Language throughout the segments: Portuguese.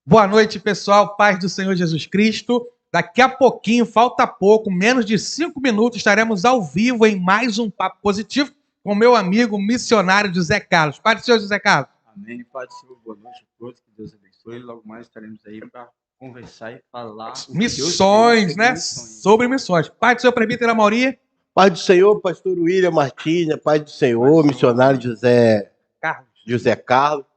Boa noite, pessoal. Paz do Senhor Jesus Cristo. Daqui a pouquinho, falta pouco, menos de 5 minutos, estaremos ao vivo em mais um Papo Positivo com meu amigo missionário José Carlos. Paz do Senhor, José Carlos. Amém. Pai do Senhor, boa noite a todos. Que Deus abençoe. Logo mais estaremos aí para conversar e falar missões, né? Sobre missões. Paz do Senhor, presbítero Amaury. Paz do Senhor, pastor William Martins. Paz do Senhor, missionário José Carlos.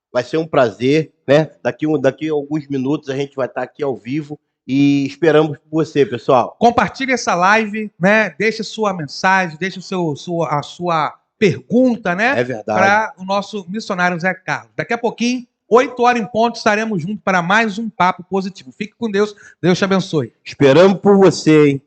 Vai ser um prazer, né? Daqui a alguns minutos a gente vai estar aqui ao vivo e esperamos por você, pessoal. Compartilhe essa live, né? Deixe sua mensagem, deixe a sua pergunta, né? É verdade. Para o nosso missionário José Carlos. Daqui a pouquinho, 8 horas em ponto, estaremos juntos para mais um Papo Positivo. Fique com Deus. Deus te abençoe. Esperamos por você, hein?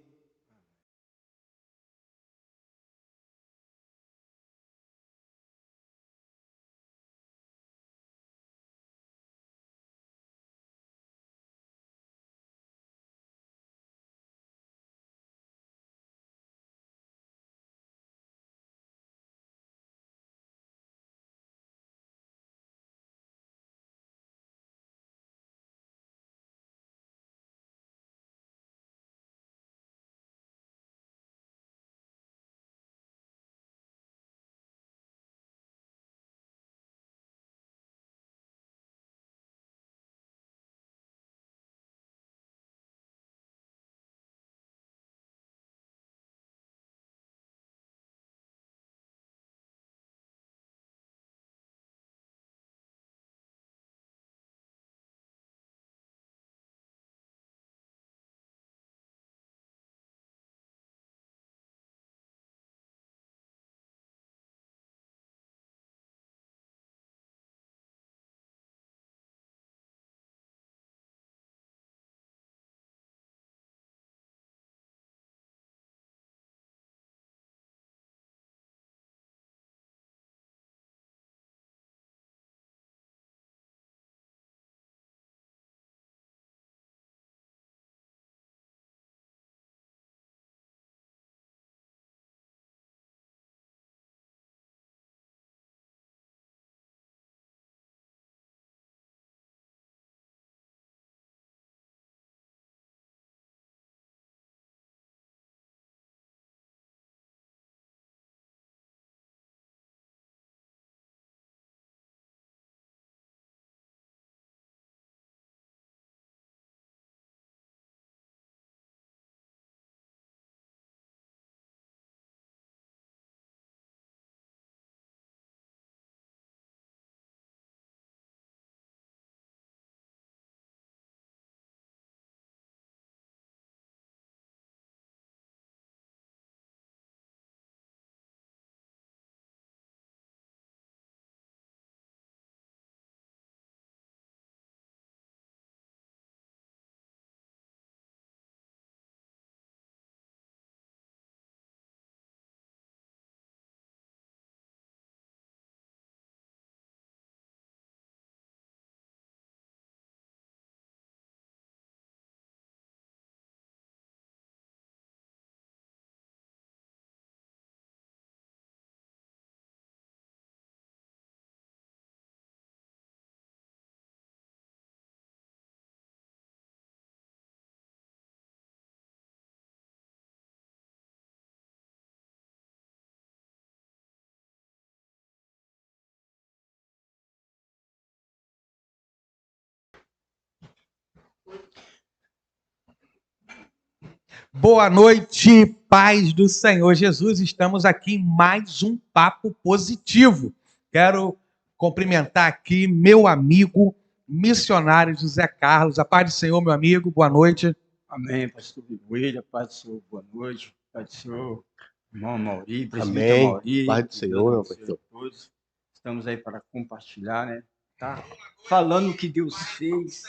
Boa noite, paz do Senhor Jesus. Estamos aqui em mais um Papo Positivo. Quero cumprimentar aqui meu amigo missionário José Carlos. A paz do Senhor, meu amigo. Boa noite. Amém, pastor William. Paz do Senhor, boa noite. Paz do Senhor, irmão Amaury, presbítero Amaury. Paz do Senhor, meu pastor. Todos. Estamos aí para compartilhar, né? Tá falando o que Deus fez.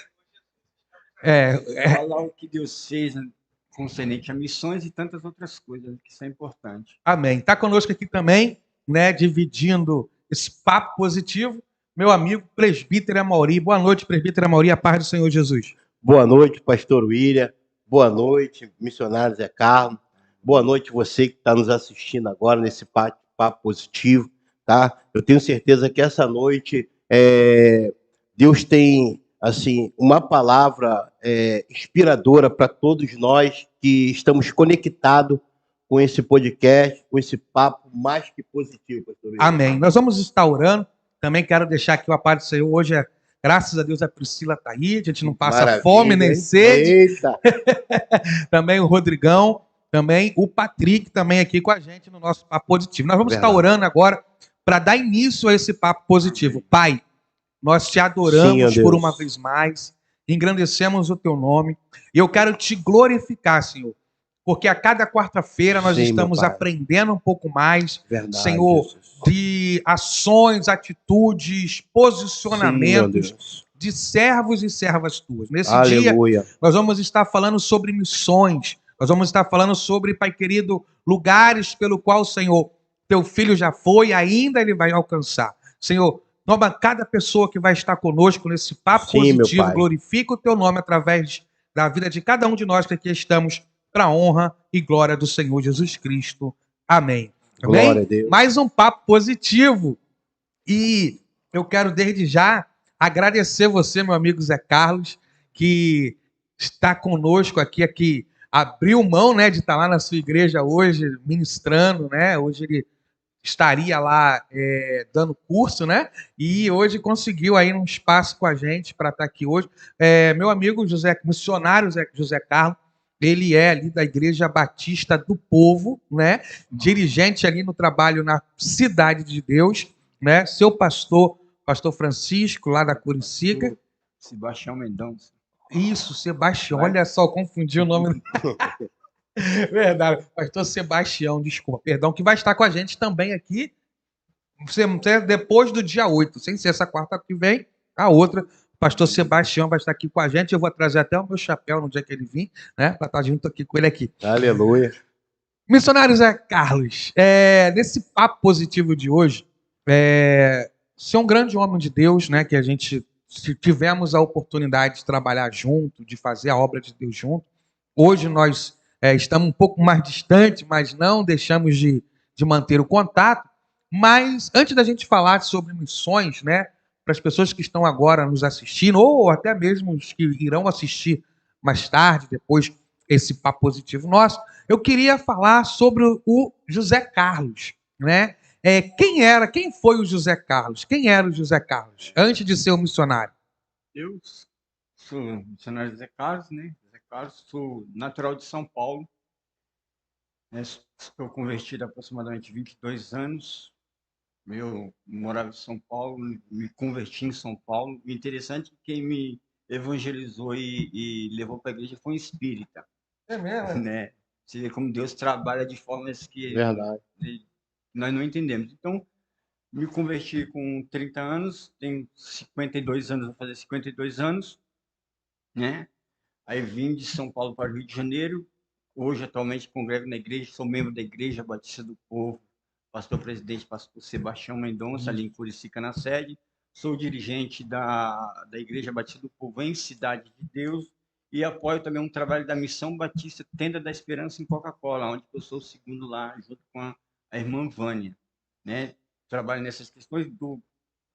Falar o que Deus fez, né? Concernente a missões e tantas outras coisas que são importantes. Amém. Está conosco aqui também, né, dividindo esse papo positivo, meu amigo presbítero Amaury. Boa noite, presbítero Amaury, a paz do Senhor Jesus. Boa noite, pastor William. Boa noite, missionário Zé Carlos. Boa noite você que está nos assistindo agora nesse papo positivo, tá? Eu tenho certeza que essa noite Deus tem assim, uma palavra inspiradora para todos nós que estamos conectados com esse podcast, com esse papo mais que positivo, pastor. Amém. Nós vamos estar orando. Também quero deixar aqui o Pai do Senhor. Hoje, graças a Deus, a Priscila está aí. A gente não passa Maravilha, fome nem hein? sede. Eita! Também o Rodrigão, também o Patrick, também aqui com a gente no nosso papo positivo. Nós vamos estar Verdade. orando agora para dar início a esse papo positivo. Pai, nós te Sim, ó adoramos Deus. por uma vez mais, engrandecemos o teu nome, e eu quero te glorificar, Senhor, porque a cada quarta-feira nós Sim, estamos meu Pai. aprendendo um pouco mais, Verdade, Senhor, Jesus. de ações, atitudes, Sim, meu posicionamentos Deus. de servos e servas tuas. Nesse dia, Aleluia. nós vamos estar falando sobre missões, nós vamos estar falando sobre, Pai querido, lugares pelo qual, Senhor, teu filho já foi e ainda ele vai alcançar. Senhor, toma cada pessoa que vai estar conosco nesse papo Sim, meu positivo, Pai. glorifica o teu nome através da vida de cada um de nós que aqui estamos, para a honra e glória do Senhor Jesus Cristo. Amém. Amém? Glória a Deus. Mais um papo positivo. E eu quero desde já agradecer você, meu amigo Zé Carlos, que está conosco aqui abriu mão, né, de estar lá na sua igreja hoje, ministrando, né? Hoje ele estaria lá dando curso, né? E hoje conseguiu aí um espaço com a gente para estar aqui hoje. Meu amigo missionário José Carlos, ele é ali da Igreja Batista do Povo, né? Dirigente ali no trabalho na Cidade de Deus, né? Seu pastor Francisco, lá da Curicica. Sebastião Mendonça. Isso, Sebastião. Olha só, confundi o nome. Verdade. Pastor Sebastião, desculpa, perdão, que vai estar com a gente também aqui depois do dia 8, sem ser essa quarta que vem, a outra. O pastor Sebastião vai estar aqui com a gente. Eu vou trazer até o meu chapéu no dia que ele vir, né? Para estar junto aqui com ele aqui. Aleluia. Missionário Zé Carlos, nesse papo positivo de hoje, você é um grande homem de Deus, né? Que a gente tivemos a oportunidade de trabalhar junto, de fazer a obra de Deus junto. Hoje nós estamos um pouco mais distantes, mas não deixamos de manter o contato. Mas antes da gente falar sobre missões, né? Para as pessoas que estão agora nos assistindo, ou até mesmo os que irão assistir mais tarde, depois esse papo positivo nosso, eu queria falar sobre o José Carlos, né? Quem foi o José Carlos? Quem era o José Carlos antes de ser um missionário? Eu sou missionário José Carlos, né? José Carlos, sou natural de São Paulo. Né? Estou convertido há aproximadamente 22 anos. Eu morava em São Paulo, me converti em São Paulo. O interessante é que quem me evangelizou e levou para a igreja foi um espírita. É mesmo? Né? Você vê como Deus trabalha de formas que Verdade. nós não entendemos. Então, me converti com 30 anos, tenho 52 anos, vou fazer 52 anos, né? Aí vim de São Paulo para o Rio de Janeiro. Hoje, atualmente, congrego na igreja, sou membro da Igreja Batista do Povo, pastor-presidente, pastor Sebastião Mendonça, ali em Curicica, na sede. Sou dirigente da Igreja Batista do Povo em Cidade de Deus e apoio também um trabalho da Missão Batista Tenda da Esperança em Coca-Cola, onde eu sou o segundo lá, junto com a irmã Vânia, né? Trabalho nessas questões do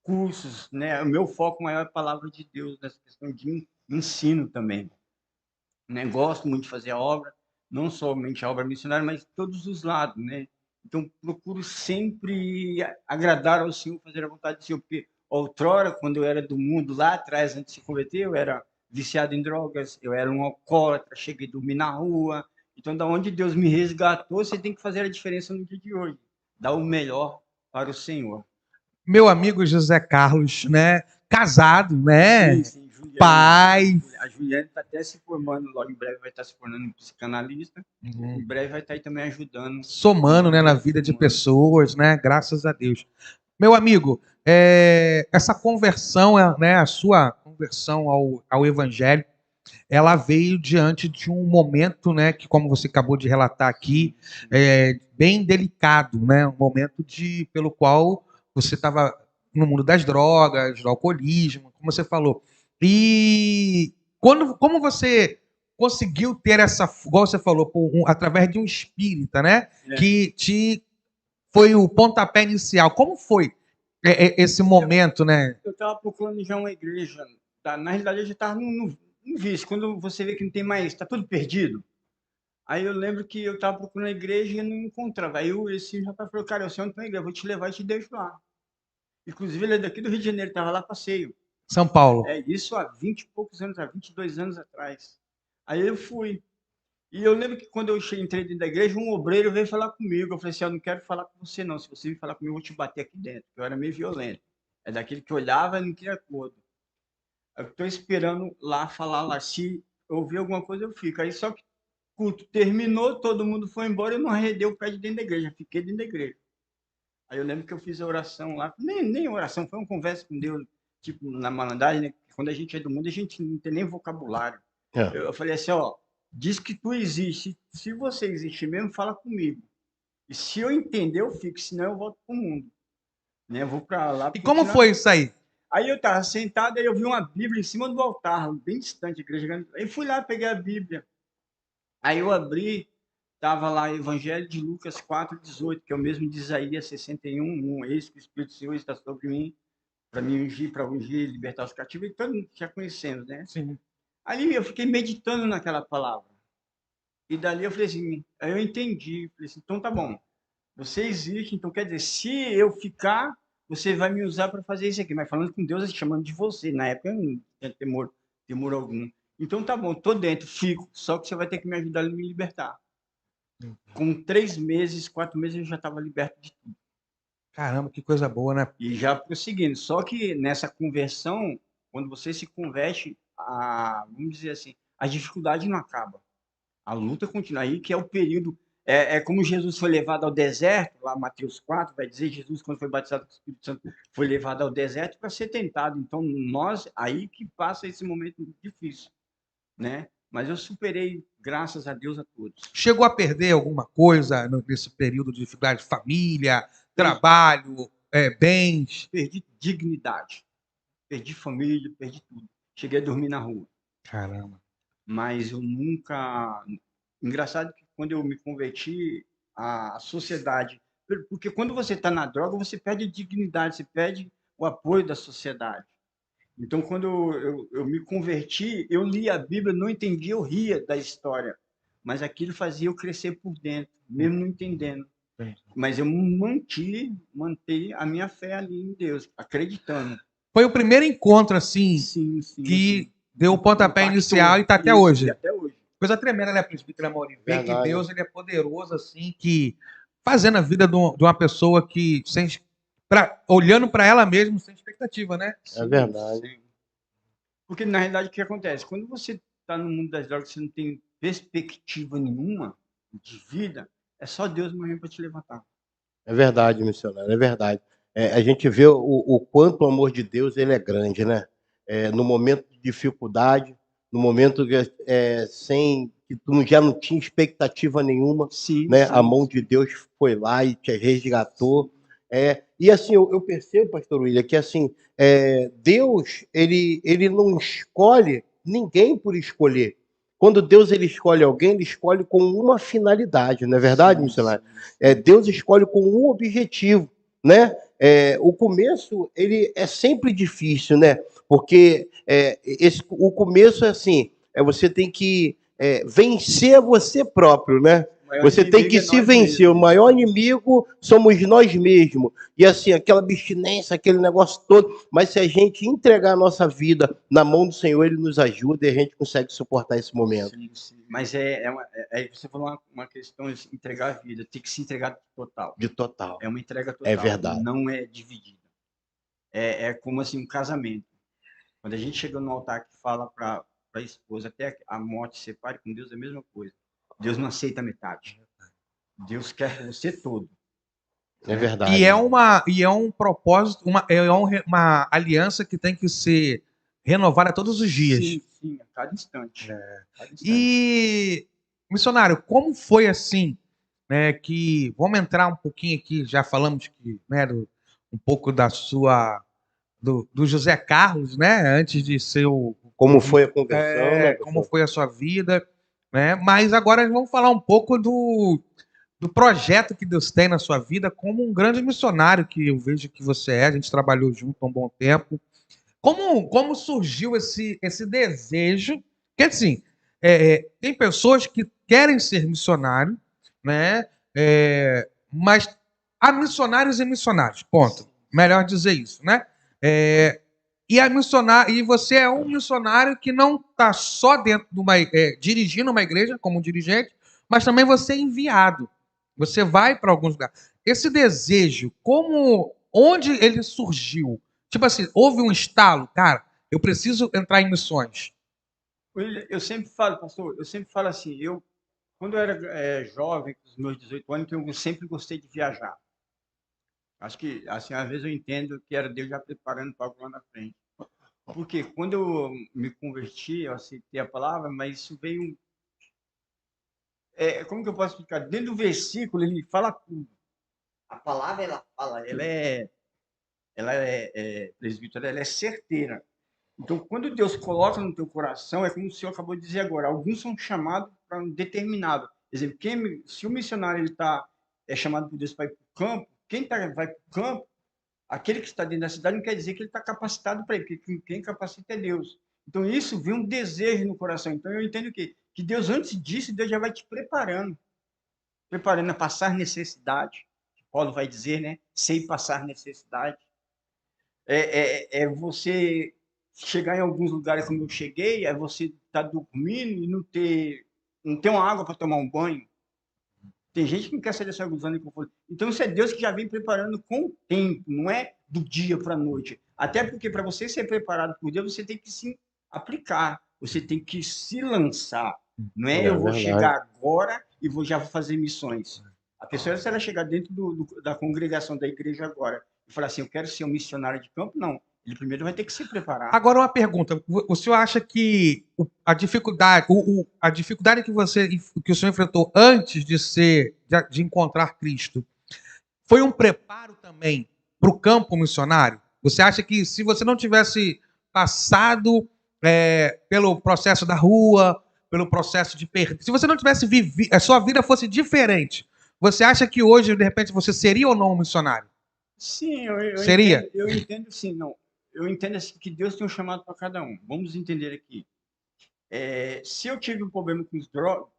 cursos, né? O meu foco maior é a palavra de Deus, nessa questão de ensino também. Né? Gosto muito de fazer a obra, não somente a obra missionária, mas todos os lados, né? Então, procuro sempre agradar ao Senhor, fazer a vontade do Senhor, porque outrora, quando eu era do mundo, lá atrás, antes de se converter, eu era viciado em drogas, eu era um alcoólatra, cheguei a dormir na rua. Então, da onde Deus me resgatou, você tem que fazer a diferença no dia de hoje, dar o melhor para o Senhor. Meu amigo José Carlos, né? Casado, né? Sim, Juliana, Pai. A Juliana está até se formando, logo em breve vai estar se formando psicanalista. Em breve vai estar aí também ajudando. Somando, né, na vida de pessoas, né? Graças a Deus. Meu amigo, essa conversão, né, a sua conversão ao Evangelho, ela veio diante de um momento, né, que, como você acabou de relatar aqui, bem delicado, né? Um momento pelo qual você estava no mundo das drogas, do alcoolismo, como você falou. E como você conseguiu ter essa, igual você falou, através de um espírita, né? Que foi o pontapé inicial. Como foi esse momento, né? Eu estava procurando já uma igreja na realidade, eu já estava no vício. Quando você vê que não tem mais, está tudo perdido. Aí eu lembro que eu estava procurando a igreja e não encontrava. Aí esse rapaz falou, cara, eu sei onde tem a igreja, eu vou te levar e te deixo lá. Inclusive, ele é daqui do Rio de Janeiro, estava lá passeio. São Paulo. É isso há 20 e poucos anos, há 22 anos atrás. Aí eu fui. E eu lembro que quando eu entrei dentro da igreja, um obreiro veio falar comigo. Eu falei assim, eu não quero falar com você não. Se você vir falar comigo, eu vou te bater aqui dentro. Eu era meio violento. É daquele que olhava e não queria acordo. Eu estou esperando lá falar lá. Se eu ouvir alguma coisa, eu fico. Aí só que o culto terminou, todo mundo foi embora, eu não arredei o pé de dentro da igreja. Fiquei dentro da igreja. Aí eu lembro que eu fiz a oração lá. Nem oração, foi uma conversa com Deus. Tipo, na malandragem, né? Quando a gente é do mundo, a gente não tem nem vocabulário. Eu falei assim, ó, diz que tu existe. Se você existe mesmo, fala comigo. E se eu entender, eu fico. Senão eu volto pro mundo. Né? Eu vou para lá. E como foi isso aí? Aí eu estava sentado, aí eu vi uma Bíblia em cima do altar, bem distante da igreja grande. Aí fui lá, peguei a Bíblia. Aí eu abri, estava lá Evangelho de Lucas 4,18, que é o mesmo de Isaías 61, eis que o Espírito do Senhor está sobre mim, para me ungir, para ungir, libertar os cativos, e todo mundo já conhecemos, né? Sim. Ali eu fiquei meditando naquela palavra. E dali eu falei assim, aí eu entendi, falei assim, então tá bom, você existe, então quer dizer, se eu ficar, você vai me usar para fazer isso aqui. Mas falando com Deus, chamando de você. Na época eu não tinha temor algum. Então tá bom, tô dentro, fico. Só que você vai ter que me ajudar a me libertar. Com 3 meses, 4 meses, eu já estava liberto de tudo. Caramba, que coisa boa, né? E já prosseguindo. Só que nessa conversão, quando você se converte, vamos dizer assim, a dificuldade não acaba. A luta continua aí, que é o período. É como Jesus foi levado ao deserto, lá Mateus 4, vai dizer, Jesus, quando foi batizado com o Espírito Santo, foi levado ao deserto para ser tentado. Então, nós, aí que passa esse momento difícil, né? Mas eu superei, graças a Deus, a todos. Chegou a perder alguma coisa nesse período de dificuldade? Família, trabalho, bens? Perdi dignidade, perdi família, perdi tudo. Cheguei a dormir na rua. Caramba. Mas eu nunca... Engraçado que quando eu me converti, a sociedade... Porque quando você está na droga, você perde a dignidade, você perde o apoio da sociedade. Então, quando eu me converti, eu li a Bíblia, não entendia, eu ria da história. Mas aquilo fazia eu crescer por dentro, mesmo não entendendo. Mas eu mantive a minha fé ali em Deus, acreditando. Foi o primeiro encontro, assim, sim, que deu o pontapé inicial e está até hoje. Até hoje. Coisa tremenda, né, presbítero Amorim? Ver que Deus ele é poderoso, assim, que fazendo a vida de uma pessoa que, olhando para ela mesma, sem expectativa, né? É verdade. Sim. Porque, na realidade, o que acontece? Quando você está no mundo das drogas, você não tem perspectiva nenhuma de vida, é só Deus morrendo para te levantar. É verdade, missionário, é verdade. A gente vê o quanto o amor de Deus ele é grande, né? No momento de dificuldade, no momento que tu já não tinha expectativa nenhuma, sim, né? Sim, a mão de Deus foi lá e te resgatou. E assim, eu percebo, pastor William, que assim, Deus ele não escolhe ninguém por escolher. Quando Deus ele escolhe alguém, ele escolhe com uma finalidade, não é verdade, missionário? Deus escolhe com um objetivo, né? O começo ele é sempre difícil, né? Porque o começo é assim, você tem que vencer você próprio, né? Você tem que se vencer. O maior inimigo somos nós mesmos. E assim, aquela abstinência, aquele negócio todo. Mas se a gente entregar a nossa vida na mão do Senhor, Ele nos ajuda e a gente consegue suportar esse momento. Sim. Mas você falou uma questão de entregar a vida. Tem que se entregar total. De total. É uma entrega total. É verdade. Não é dividida. É como assim, um casamento. Quando a gente chega no altar que fala para a esposa, até a morte separe, com Deus é a mesma coisa. Deus não aceita metade. Deus quer você todo. É verdade. E é um propósito, uma aliança que tem que ser renovada todos os dias. Sim, a cada instante. E, missionário, como foi assim, né, que vamos entrar um pouquinho aqui, já falamos que, né, um pouco da sua do José Carlos, né, antes de ser como foi a conversão, né, como foi a sua vida, né? Mas agora vamos falar um pouco do projeto que Deus tem na sua vida como um grande missionário que eu vejo que você é. A gente trabalhou junto há um bom tempo. Como surgiu esse desejo? Porque, assim, tem pessoas que querem ser missionário, né? Mas há missionários e missionários, ponto. Melhor dizer isso, né? E você é um missionário que não está só dentro de dirigindo uma igreja como dirigente, mas também você é enviado. Você vai para alguns lugares. Esse desejo, onde ele surgiu? Tipo assim, houve um estalo, cara, eu preciso entrar em missões. Eu sempre falo, pastor, assim, quando eu era jovem, com os meus 18 anos, eu sempre gostei de viajar. Acho que, assim, às vezes eu entendo que era Deus já preparando para algo lá na frente. Porque quando eu me converti, eu aceitei a palavra, mas isso veio... como que eu posso explicar? Dentro do versículo, ele fala tudo. A palavra, ela fala, presbítero, ela é certeira. Então, quando Deus coloca no teu coração, é como o senhor acabou de dizer agora, alguns são chamados para um determinado. Por exemplo, se o missionário é chamado por Deus para ir para o campo, vai para o campo, aquele que está dentro da cidade não quer dizer que ele está capacitado para ir, porque quem capacita é Deus. Então, isso vem um desejo no coração. Então, eu entendo que Deus, antes disso, Deus já vai te preparando a passar necessidade. Paulo vai dizer, né? Sem passar necessidade. Você chegar em alguns lugares como eu cheguei, você estar dormindo e não ter uma água para tomar um banho. Tem gente que não quer sair dessa zona de conforto. Então, isso é Deus que já vem preparando com o tempo, não é do dia para a noite. Até porque, para você ser preparado por Deus, você tem que se aplicar, você tem que se lançar. Não é eu vou chegar agora e já vou fazer missões. A pessoa, se ela chegar dentro da congregação da igreja agora e falar assim, eu quero ser um missionário de campo, não. Ele primeiro vai ter que se preparar. Agora, uma pergunta. O senhor acha que a dificuldade que o senhor enfrentou antes de encontrar Cristo foi um preparo também para o campo missionário? Você acha que se você não tivesse passado pelo processo da rua, pelo processo de perder, se você não tivesse vivido, a sua vida fosse diferente, você acha que hoje, de repente, você seria ou não um missionário? Sim, seria? Eu entendo sim, não. Eu entendo assim, que Deus tem um chamado para cada um. Vamos entender aqui. Se eu tive um problema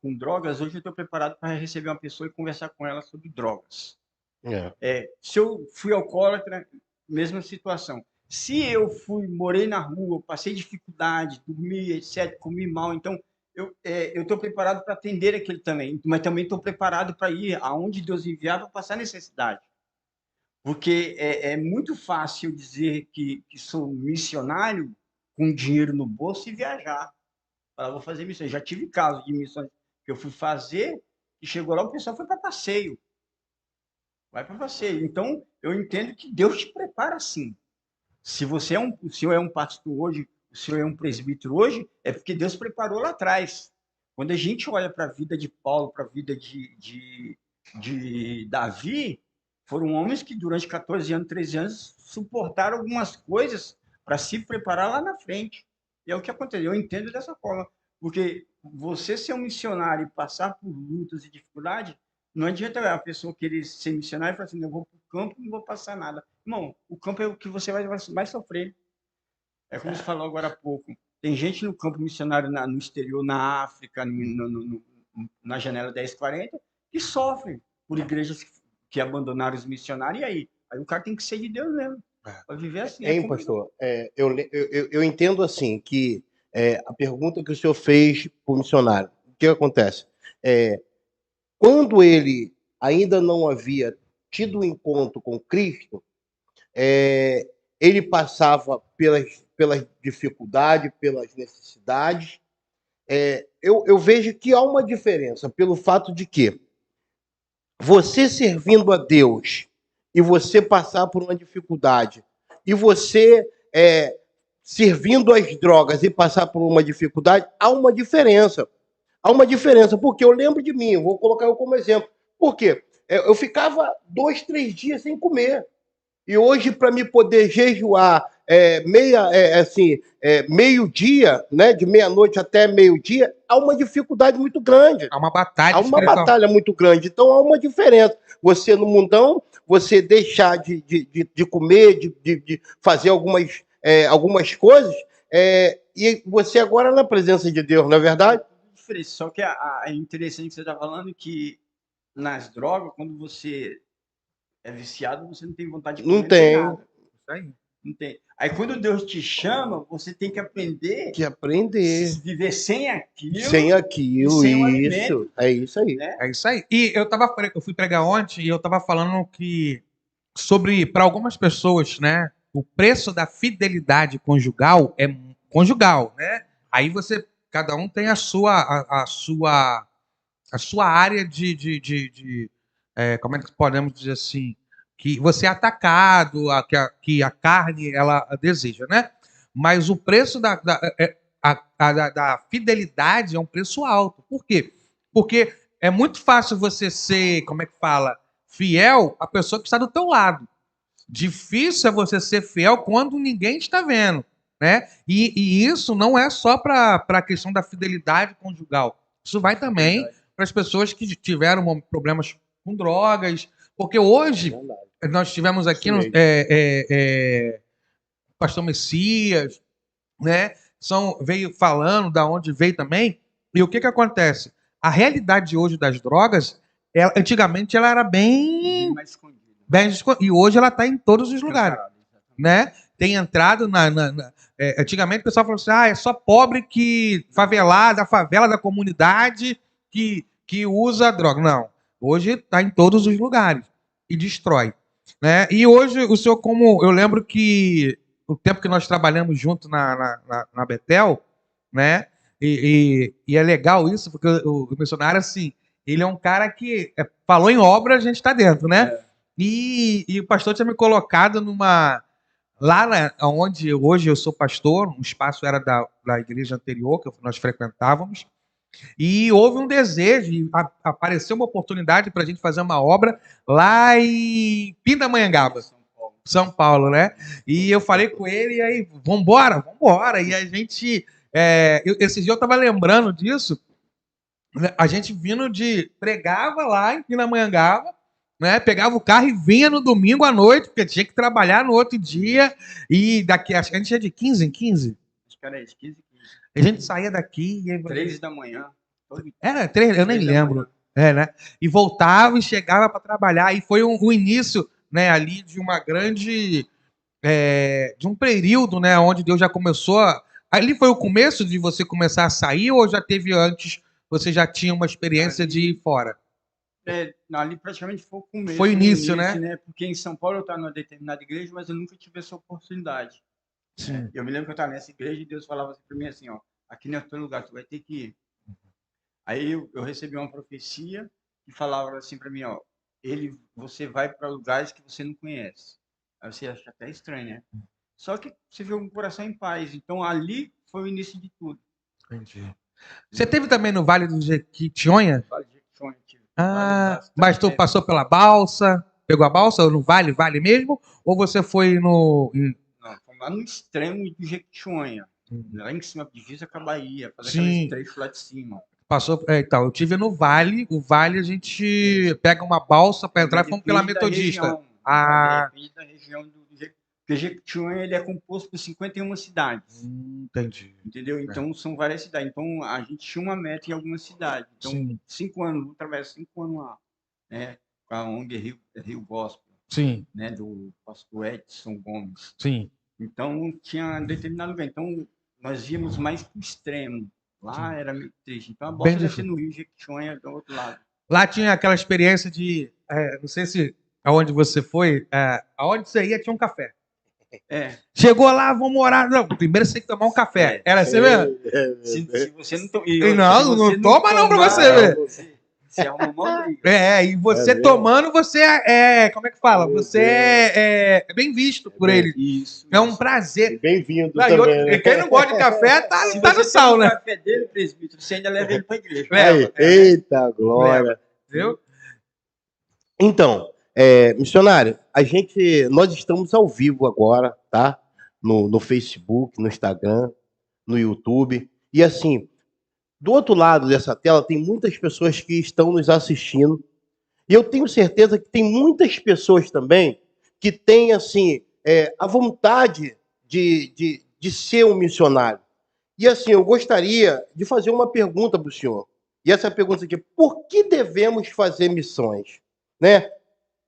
com drogas, hoje eu estou preparado para receber uma pessoa e conversar com ela sobre drogas. Se eu fui alcoólatra, mesma situação. Se eu morei na rua, passei dificuldade, dormi, etc., comi mal, então eu estou preparado para atender aquele também, mas também estou preparado para ir aonde Deus enviar para passar necessidade. Porque é muito fácil dizer que sou missionário com dinheiro no bolso e viajar. Falar, vou fazer missões. Já tive casos de missões que eu fui fazer e chegou lá, o pessoal foi para passeio. Vai para passeio. Então, eu entendo que Deus te prepara assim. Se o senhor é um pastor hoje, o senhor é um presbítero hoje, é porque Deus preparou lá atrás. Quando a gente olha para a vida de Paulo, para a vida de Davi, foram homens que durante 14 anos, 13 anos, suportaram algumas coisas para se preparar lá na frente. E é o que aconteceu. Eu entendo dessa forma. Porque você ser um missionário e passar por lutas e dificuldades, não adianta a pessoa querer ser missionário e falar assim, eu vou para o campo e não vou passar nada. Irmão, o campo é o que você vai sofrer. É como você falou agora há pouco. Tem gente no campo missionário no exterior, na África, na janela 1040, que sofrem por igrejas que abandonaram os missionários. E aí o cara tem que ser de Deus mesmo. Para viver assim. Pastor? Eu entendo assim que a pergunta que o senhor fez para o missionário, o que acontece? Quando ele ainda não havia tido um encontro com Cristo, ele passava pelas dificuldades, pelas necessidades. Eu vejo que há uma diferença pelo fato de que você servindo a Deus e você passar por uma dificuldade, e você servindo as drogas e passar por uma dificuldade, há uma diferença. Há uma diferença, porque eu lembro de mim, vou colocar eu como exemplo. Por quê? Eu ficava 2, 3 dias sem comer. E hoje, para me poder jejuar meio-dia, né, de meia-noite até meio-dia, há uma dificuldade muito grande. Há uma batalha. Há uma batalha muito grande. Então, há uma diferença. Você, no mundão, você deixar de comer, de fazer algumas algumas coisas, e você agora na presença de Deus, não é verdade? Só que é interessante que você está falando que nas drogas, quando você é viciado, você não tem vontade de comer, Não tem. nada. Isso aí. Não tem. Aí quando Deus te chama, você tem que aprender. Viver sem aquilo. Sem aquilo, sem isso. Alimento, é isso aí. Né? É isso aí. E eu fui pregar ontem e eu estava falando que para algumas pessoas, né, o preço da fidelidade conjugal é conjugal, né? Aí cada um tem a sua área como é que podemos dizer assim, que você é atacado, que a carne ela deseja, né? Mas o preço da fidelidade é um preço alto. Por quê? Porque é muito fácil você ser, como é que fala, fiel à pessoa que está do teu lado. Difícil é você ser fiel quando ninguém está vendo, né? E isso não é só para a questão da fidelidade conjugal. Isso vai também para as pessoas que tiveram problemas com drogas. Porque hoje nós tivemos aqui Pastor Messias, né? Veio falando da onde veio também. E o que acontece? A realidade de hoje das drogas, antigamente ela era bem mais escondida. E hoje ela está em todos os lugares, né? Tem entrado antigamente o pessoal falou assim, é só pobre da favela, da comunidade que usa droga. Não, hoje está em todos os lugares e destrói, né? E hoje o senhor, como eu lembro que o tempo que nós trabalhamos junto na Betel, né? E é legal isso, porque o missionário, assim, ele é um cara que falou em obra, a gente está dentro, né? E o pastor tinha me colocado lá onde hoje eu sou pastor, o espaço era da igreja anterior, que nós frequentávamos, e houve um desejo, apareceu uma oportunidade para a gente fazer uma obra lá em Pindamonhangaba, São Paulo, né? E eu falei com ele, e aí, vambora. E a gente, esses dias eu estava lembrando disso, a gente pregava lá em Pindamonhangaba, né? Pegava o carro e vinha no domingo à noite, porque tinha que trabalhar no outro dia, e a gente ia de 15 em 15. Acho que era de 15 em 15. A gente saía daqui... 3 da manhã. Era 3, eu nem lembro. Né? E voltava e chegava para trabalhar, e foi um início, né, ali de uma grande... de um período, né, onde Deus já começou... Ali foi o começo de você começar a sair, ou já teve antes, você já tinha uma experiência de ir fora? Ali praticamente foi o começo. Foi o início, né? Porque em São Paulo eu estava numa determinada igreja, mas eu nunca tive essa oportunidade. Sim. Eu me lembro que eu estava nessa igreja e Deus falava assim para mim assim, aqui não é teu lugar, tu vai ter que ir. Aí eu recebi uma profecia que falava assim para mim, você vai para lugares que você não conhece. Aí você acha até estranho, né? Só que você vê um coração em paz. Então ali foi o início de tudo. Entendi. Você teve também no Vale do Jequitinhonha? Vale do Jequitinhonha, tive. Mas tu passou pela balsa, pegou a balsa no vale mesmo? Ou você foi Não, foi lá no extremo do Jequitinhonha. Lá em cima, divisa com a Bahia, fazer aqueles trechos lá de cima. Passou, então, eu tive no Vale. O Vale a gente pega uma balsa para entrar, fomos pela Metodista. Depende da região do Jequitinhonha. Porque Jequitinhonha ele é composto por 51 cidades. Entendi. Entendeu? Então são várias cidades. Então a gente tinha uma meta em algumas cidades. Então, 5 anos, vou trabalhar 5 anos lá, né? Com a ONG Rio Gospel. Sim. Né? Do pastor Edson Gomes. Sim. Então tinha determinado lugar. Então nós íamos mais para o extremo. Lá era meio triste. Então a bolsa ia ser no Rio, Jequitinhonha do outro lado. Lá tinha aquela experiência de, não sei se aonde você foi, aonde você ia tinha um café. Chegou lá, vamos morar. Não, primeiro você tem que tomar um café. Era assim mesmo? Se você não toma. Não toma não pra você ver. Você é uma mão. E você tomando, você como é que fala? Você é bem visto por ele. Isso. É um prazer. Bem-vindo também. Quem não gosta de café, tá no sal, né? Se você toma o café dele, presbítero, você ainda leva ele pra igreja. Eita, glória. Entendeu? Então, missionário, nós estamos ao vivo agora, tá? No Facebook, no Instagram, no YouTube. E assim, do outro lado dessa tela tem muitas pessoas que estão nos assistindo. E eu tenho certeza que tem muitas pessoas também que têm, assim, a vontade de ser um missionário. E assim, eu gostaria de fazer uma pergunta para o senhor. E essa pergunta aqui, por que devemos fazer missões? Né?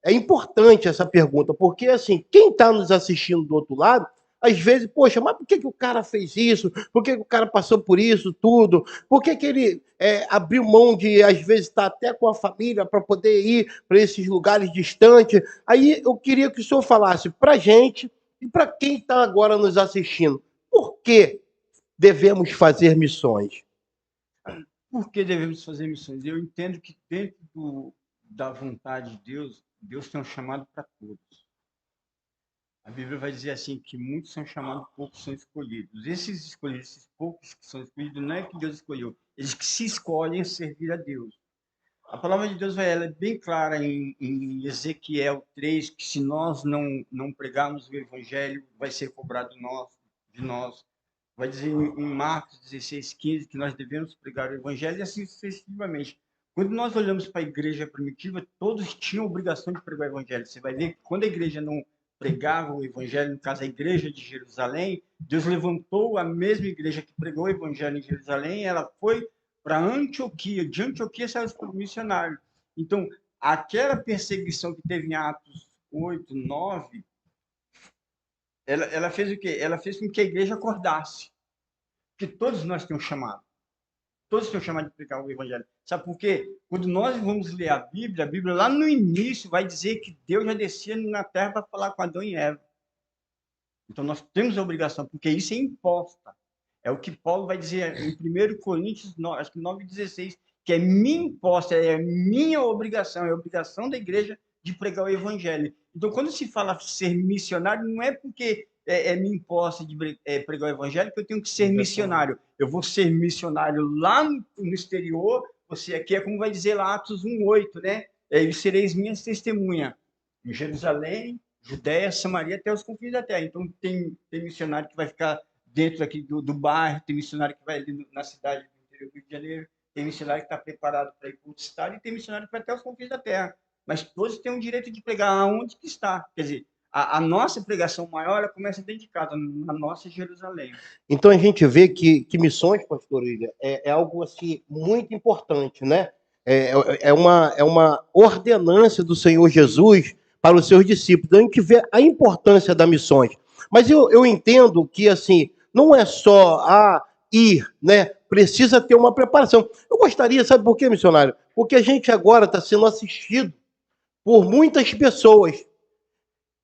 É importante essa pergunta, porque assim, quem está nos assistindo do outro lado, às vezes, poxa, mas por que o cara fez isso? Por que o cara passou por isso tudo? Por que ele abriu mão de, às vezes, estar até com a família para poder ir para esses lugares distantes? Aí eu queria que o senhor falasse para a gente e para quem está agora nos assistindo, por que devemos fazer missões? Por que devemos fazer missões? Eu entendo que dentro da vontade de Deus, Deus tem um chamado para todos. A Bíblia vai dizer assim, que muitos são chamados, poucos são escolhidos. Esses escolhidos, esses poucos que são escolhidos, não é que Deus escolheu, eles que se escolhem servir a Deus. A palavra de Deus ela é bem clara em Ezequiel 3, que se nós não pregarmos o evangelho, vai ser cobrado de nós. Vai dizer em Marcos 16:15 que nós devemos pregar o evangelho e assim sucessivamente. Quando nós olhamos para a igreja primitiva, todos tinham obrigação de pregar o evangelho. Você vai ver que quando a igreja não pregava o evangelho, no caso a igreja de Jerusalém, Deus levantou a mesma igreja que pregou o evangelho em Jerusalém, ela foi para Antioquia. De Antioquia saiu os missionários. Então, aquela perseguição que teve em Atos 8, 9, ela fez o quê? Ela fez com que a igreja acordasse. Porque todos nós temos chamado. Todos têm chamado de pregar o evangelho. Sabe por quê? Quando nós vamos ler a Bíblia lá no início vai dizer que Deus já descia na terra para falar com Adão e Eva. Então nós temos a obrigação, porque isso é imposta. É o que Paulo vai dizer em 1 Coríntios 9:16, que é minha imposta, é minha obrigação, é a obrigação da igreja de pregar o evangelho. Então, quando se fala ser missionário, não é porque minha imposta de pregar o evangelho que eu tenho que ser missionário. Eu vou ser missionário lá no exterior, você aqui é como vai dizer lá Atos 1:8, né? E sereis minhas testemunhas em Jerusalém, Judéia, Samaria, até os confins da terra. Então, tem missionário que vai ficar dentro aqui do bairro, tem missionário que vai ali na cidade do interior do Rio de Janeiro, tem missionário que está preparado para ir para outro estado e tem missionário que vai até os confins da terra. Mas todos têm o direito de pregar aonde que está. Quer dizer, a nossa pregação maior ela começa dentro de casa, na nossa Jerusalém. Então a gente vê que missões, pastor William, é algo assim muito importante, né? É uma ordenança do Senhor Jesus para os seus discípulos. Então a gente vê a importância das missões. Mas eu entendo que assim não é só ir, né? Precisa ter uma preparação. Eu gostaria, sabe por quê, missionário? Porque a gente agora está sendo assistido por muitas pessoas.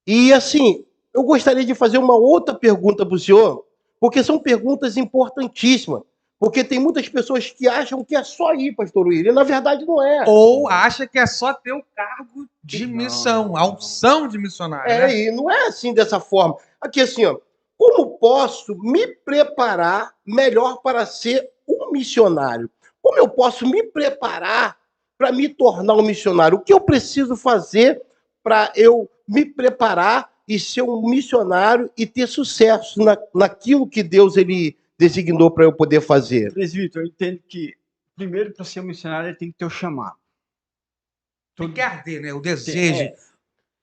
E assim, eu gostaria de fazer uma outra pergunta para o senhor, porque são perguntas importantíssimas. Porque tem muitas pessoas que acham que é só ir, pastor William, e na verdade não é. Ou acha que é só ter o cargo de missão, a unção de missionário. Né? E não é assim dessa forma. Aqui assim, ó, como posso me preparar melhor para ser um missionário? Como eu posso me preparar para me tornar um missionário? O que eu preciso fazer para eu me preparar e ser um missionário e ter sucesso naquilo que Deus ele designou para eu poder fazer? Presbítero, eu entendo que, primeiro, para ser um missionário, ele tem que ter o chamado. Tem que arder, né? O desejo.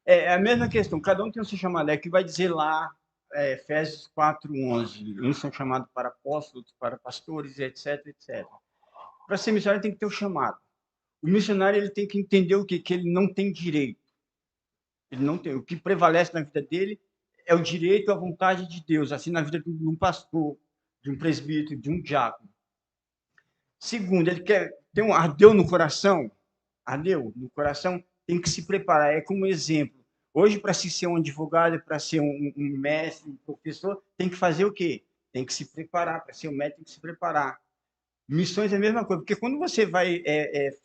É a mesma questão, cada um tem o seu chamado. É que vai dizer lá, Efésios 4:11, uns são chamados para apóstolos, para pastores, etc, etc. Para ser missionário, tem que ter o chamado. O missionário ele tem que entender o quê? Que ele não tem direito. Ele não tem. O que prevalece na vida dele é o direito à vontade de Deus, assim na vida de um pastor, de um presbítero, de um diácono. Segundo, ele quer ter ardeu no coração, tem que se preparar. É como exemplo. Hoje, para se ser um advogado, para ser um mestre, um professor, tem que fazer o quê? Tem que se preparar. Para ser um médico, tem que se preparar. Missões é a mesma coisa, porque quando você vai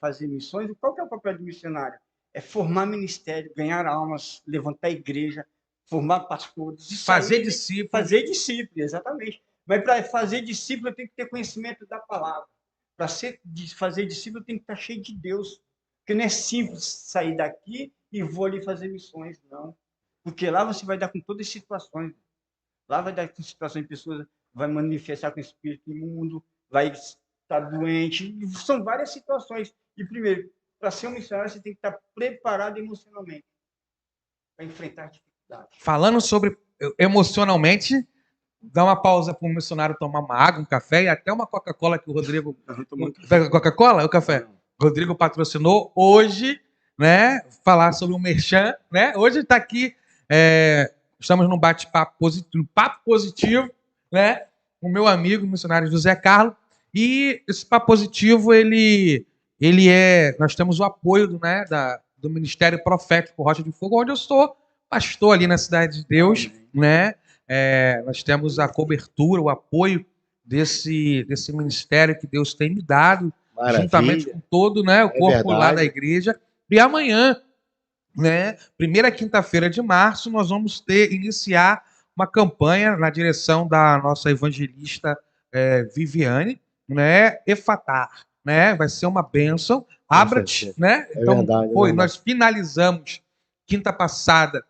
fazer missões, qual que é o papel do missionário? É formar ministério, ganhar almas, levantar a igreja, formar pastores. Fazer discípulo. Fazer discípulo, exatamente. Mas para fazer discípulo, tem que ter conhecimento da palavra. Para fazer discípulo, tem que estar cheio de Deus. Porque não é simples sair daqui e vou ali fazer missões, não. Porque lá você vai dar com todas as situações. Lá vai dar com situações de pessoas, vai manifestar com o espírito imundo, vai estar doente. São várias situações. E, primeiro, para ser um missionário, você tem que estar preparado emocionalmente para enfrentar dificuldades. Falando sobre emocionalmente, dar uma pausa para o missionário tomar uma água, um café e até uma Coca-Cola que o Rodrigo... Eu tô muito- Coca-Cola ou café? O Rodrigo patrocinou hoje, né? Falar sobre o merchan, né? Hoje está aqui, estamos num bate-papo positivo, papo positivo, né? O meu amigo, o missionário José Carlos. E esse papo positivo, nós temos o apoio do Ministério Profético Rocha de Fogo, onde eu sou pastor ali na Cidade de Deus, né? Nós temos a cobertura, o apoio desse ministério que Deus tem me dado, Maravilha. juntamente com todo, né, o corpo lá da igreja. E amanhã, né, primeira quinta-feira de março, nós vamos iniciar uma campanha na direção da nossa evangelista Viviane, né, Efatar, né? Vai ser uma bênção. Abra-te, né? Então, nós finalizamos quinta passada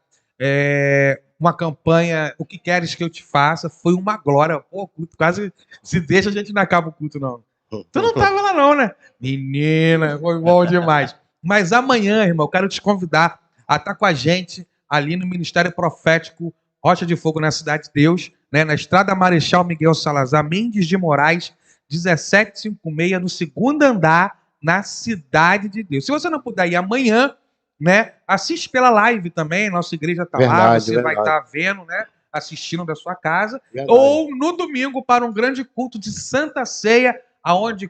uma campanha, O que queres que eu te faça? Foi uma glória. Pô, quase se deixa, a gente não acaba o culto, não. Tu não estava lá, não, né? Menina, foi bom demais. Mas amanhã, irmão, eu quero te convidar a estar com a gente ali no Ministério Profético Rocha de Fogo, na Cidade de Deus, né? Na Estrada Marechal Miguel Salazar Mendes de Moraes, 1756, no segundo andar, na Cidade de Deus. Se você não puder ir amanhã, né? Assiste pela live também, nossa igreja está lá, você vai estar vendo, né? Assistindo da sua casa. Ou no domingo para um grande culto de Santa Ceia, aonde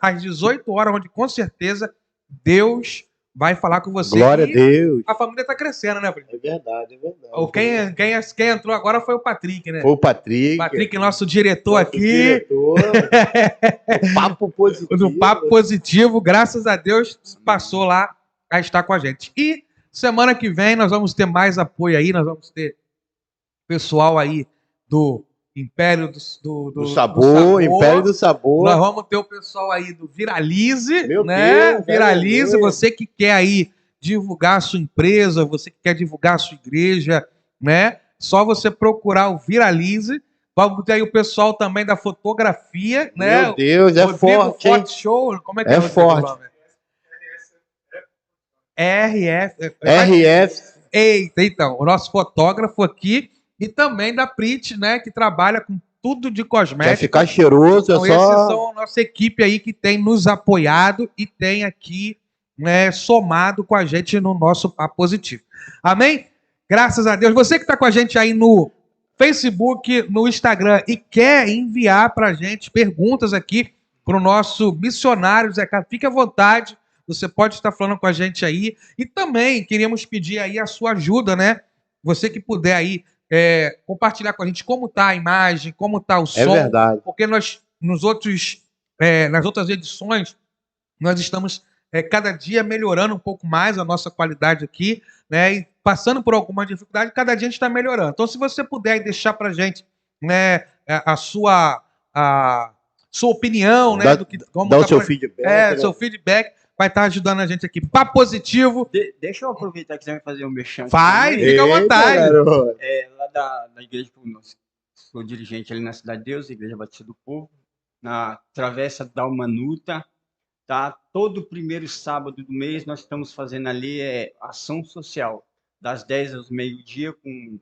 às 18 horas, onde com certeza Deus vai falar com você. Glória a Deus. A família está crescendo, né, Bruno? É verdade, é verdade. Quem entrou agora foi o Patrick, né? Foi o Patrick. Patrick, nosso diretor nosso aqui. Diretor. Do Papo Positivo. Do Papo Positivo, graças a Deus, passou lá a estar com a gente. E semana que vem nós vamos ter mais apoio aí, nós vamos ter pessoal aí do Império do Sabor, Império do Sabor. Nós vamos ter o pessoal aí do Viralize, Meu né? Deus, Viralize, você que quer aí divulgar a sua empresa, você que quer divulgar a sua igreja, né? Só você procurar o Viralize. Vamos ter aí o pessoal também da fotografia, né? Meu Deus, é forte, hein? Show, como é que é forte. RF. Eita, então, o nosso fotógrafo aqui e também da Prit, né, que trabalha com tudo de cosmético. Quer ficar cheiroso, então, é só... esses são a nossa equipe aí que tem nos apoiado e tem aqui, né, somado com a gente no nosso Papo Positivo. Amém? Graças a Deus. Você que está com a gente aí no Facebook, no Instagram e quer enviar para a gente perguntas aqui para o nosso missionário Zé Carlos, fique à vontade. Você pode estar falando com a gente aí. E também queríamos pedir aí a sua ajuda, né? Você que puder aí compartilhar com a gente como está a imagem, como está o som. É verdade. Porque nós, nas outras edições, nós estamos cada dia melhorando um pouco mais a nossa qualidade aqui, né? E passando por alguma dificuldade, cada dia a gente está melhorando. Então, se você puder deixar para a gente, né, a sua opinião, né? Dá o seu feedback. Seu feedback. Vai estar ajudando a gente aqui. Papo Positivo. Deixa eu aproveitar que você vai fazer um merchan. Faz, fica à vontade. Lá da igreja que eu sou dirigente ali na Cidade de Deus, Igreja Batista do Povo, na Travessa da Almanuta, tá? Todo primeiro sábado do mês nós estamos fazendo ali ação social, das 10 ao meio-dia, com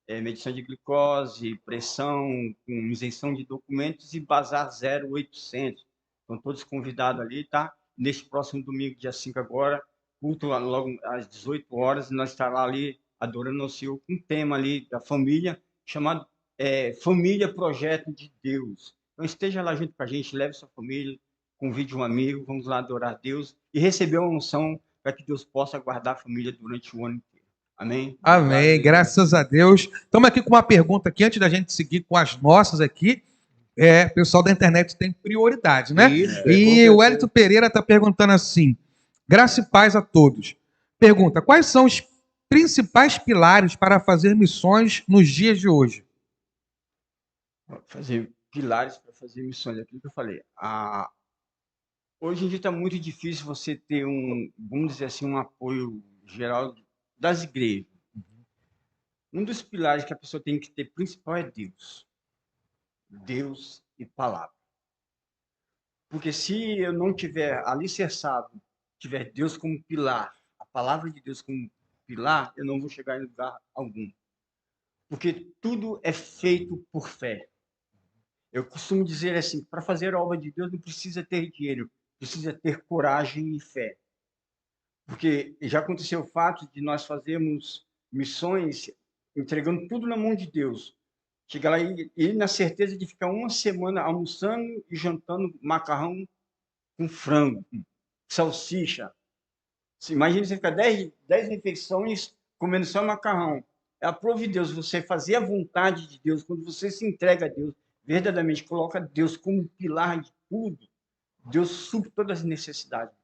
medição de glicose, pressão, com isenção de documentos e bazar 0800. Estão todos convidados ali, tá? Neste próximo domingo, dia 5 agora, culto logo às 18 horas, nós estaremos ali adorando ao Senhor com um tema ali da família, chamado Família Projeto de Deus. Então esteja lá junto com a gente, leve sua família, convide um amigo, vamos lá adorar a Deus e receber uma unção para que Deus possa guardar a família durante o ano inteiro. Amém? Amém, graças a Deus. Estamos aqui com uma pergunta aqui, antes da gente seguir com as nossas aqui. O pessoal da internet tem prioridade, né? Isso, e o Wellington Pereira está perguntando assim: graça e paz a todos. Pergunta: quais são os principais pilares para fazer missões nos dias de hoje? Fazer pilares para fazer missões, é aquilo que eu falei. Hoje em dia está muito difícil você ter vamos dizer assim, um apoio geral das igrejas. Um dos pilares que a pessoa tem que ter principal é Deus. Deus e palavra. Porque se eu não tiver alicerçado, tiver Deus como pilar, a palavra de Deus como pilar, eu não vou chegar em lugar algum. Porque tudo é feito por fé. Eu costumo dizer assim, para fazer a obra de Deus não precisa ter dinheiro, precisa ter coragem e fé. Porque já aconteceu o fato de nós fazermos missões entregando tudo na mão de Deus. Chegar lá e na certeza de ficar uma semana almoçando e jantando macarrão com frango, salsicha. Imagina você ficar 10 refeições comendo só macarrão. Aprove Deus, você fazer a vontade de Deus, quando você se entrega a Deus, verdadeiramente coloca Deus como pilar de tudo, Deus supre todas as necessidades.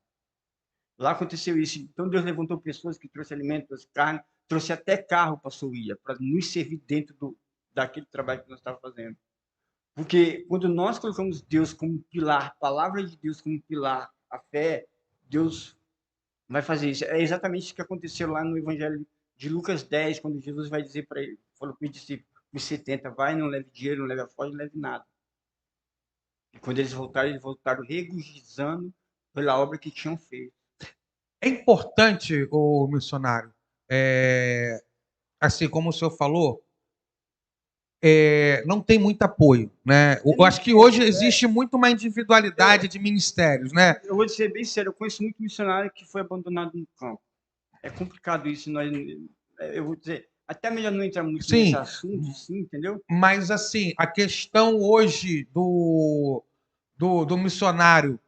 Lá aconteceu isso. Então Deus levantou pessoas que trouxeram alimento, trouxe carne, trouxe até carro para a sua ilha, para nos servir dentro daquele trabalho que nós estávamos fazendo. Porque quando nós colocamos Deus como pilar, a palavra de Deus como pilar, a fé, Deus vai fazer isso. É exatamente isso que aconteceu lá no Evangelho de Lucas 10, quando Jesus vai dizer para ele, falou para os discípulos, os 70, vai, não leve dinheiro, não leve alforje, não leve nada. E quando eles voltaram regozijando pela obra que tinham feito. É importante, o missionário, assim como o senhor falou, não tem muito apoio, né? Eu acho que hoje existe muito uma individualidade de ministérios, né? Eu vou dizer bem sério, eu conheço muito missionário que foi abandonado no campo. É complicado isso, eu vou dizer, até melhor não entrar muito nesse assunto, sim, entendeu? Mas, assim, a questão hoje do missionário,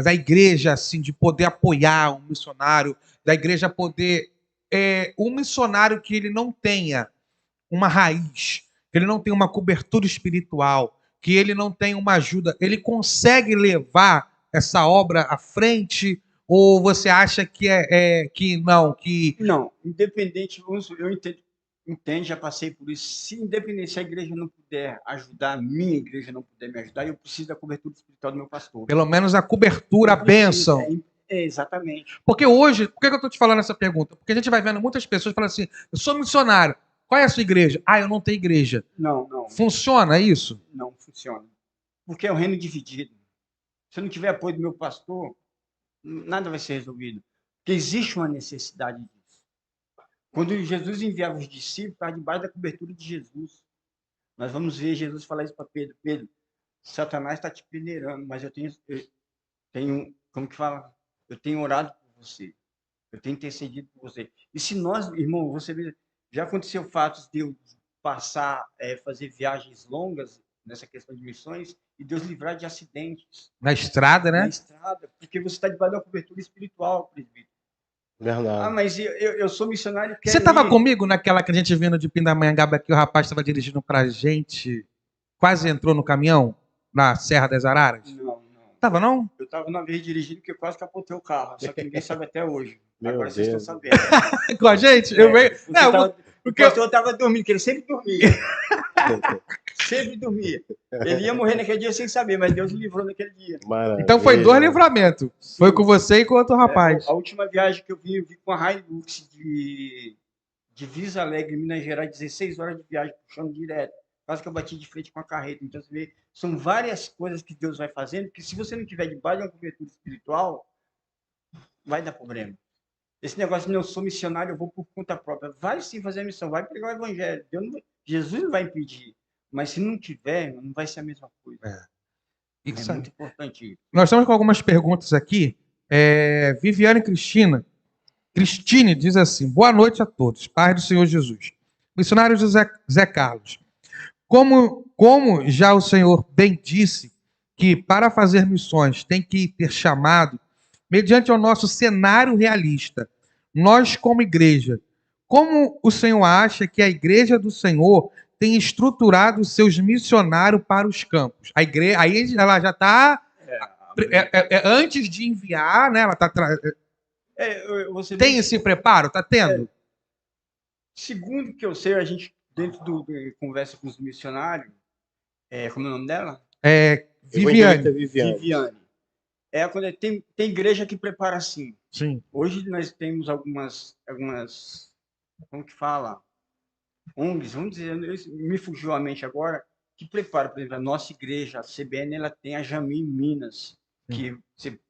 da igreja, assim, de poder apoiar um missionário, da igreja poder... um missionário que ele não tenha uma raiz, que ele não tenha uma cobertura espiritual, que ele não tenha uma ajuda, ele consegue levar essa obra à frente? Ou você acha que não, que... Não, independente, eu entendo, já passei por isso. Se a igreja não puder ajudar, a minha igreja não puder me ajudar, eu preciso da cobertura espiritual do meu pastor. Pelo menos a cobertura, a bênção. Exatamente. Porque hoje, por que eu estou te falando essa pergunta? Porque a gente vai vendo muitas pessoas falando assim, eu sou missionário, qual é a sua igreja? Ah, eu não tenho igreja. Não. Funciona isso? Não funciona. Porque é um reino dividido. Se eu não tiver apoio do meu pastor, nada vai ser resolvido. Porque existe uma necessidade disso. Quando Jesus enviava os discípulos, estava debaixo da cobertura de Jesus. Nós vamos ver Jesus falar isso para Pedro. Pedro, Satanás está te peneirando, mas eu tenho, como que fala? Eu tenho orado por você. Eu tenho intercedido por você. E se nós, irmão, você vê, já aconteceu fatos de eu passar, fazer viagens longas nessa questão de missões e Deus livrar de acidentes. Na estrada, né? Na estrada, porque você está debaixo da cobertura espiritual, presbítero. Verdade. Ah, mas eu sou missionário. Você estava comigo naquela que a gente vindo de Pindamonhangaba, que o rapaz estava dirigindo pra gente, quase entrou no caminhão na Serra das Araras? Não. Tava não? Eu estava uma vez dirigindo que eu quase capotei o carro, só que ninguém sabe até hoje. Agora Deus. vocês estão sabendo. Com a gente? Porque o pastor estava dormindo, que ele sempre dormia. Sempre dormia. Ele ia morrer naquele dia sem saber, mas Deus o livrou naquele dia. Maravilha. Então foi 2 livramentos. Sim. Foi com você e com outro rapaz. A última viagem que eu vi com a Hilux de Visa Alegre, Minas Gerais, 16 horas de viagem, puxando direto. Quase que eu bati de frente com a carreta. Então, você vê, são várias coisas que Deus vai fazendo, que se você não tiver debaixo de uma cobertura espiritual, vai dar problema. Esse negócio de eu sou missionário, eu vou por conta própria. Vai sim fazer a missão, vai pregar o evangelho. Jesus não vai impedir. Mas se não tiver, não vai ser a mesma coisa. É muito importante isso. Nós estamos com algumas perguntas aqui. Viviane Cristine diz assim: boa noite a todos, paz do Senhor Jesus. Missionário José Carlos, como já o Senhor bem disse, que para fazer missões tem que ter chamado, mediante o nosso cenário realista, nós como igreja, como o Senhor acha que a igreja do Senhor tem estruturado os seus missionários para os campos? A igreja, aí ela já está... antes de enviar, né? Ela está... tem esse preparo? Está tendo? Segundo que eu sei, a gente, dentro do conversa com os missionários, como é o nome dela? Viviane. Quando tem igreja que prepara assim. Sim. Hoje nós temos algumas como que fala? ONGs, vamos dizer, me fugiu a mente agora, que prepara, por exemplo, a nossa igreja, a CBN, ela tem a Jami em Minas, que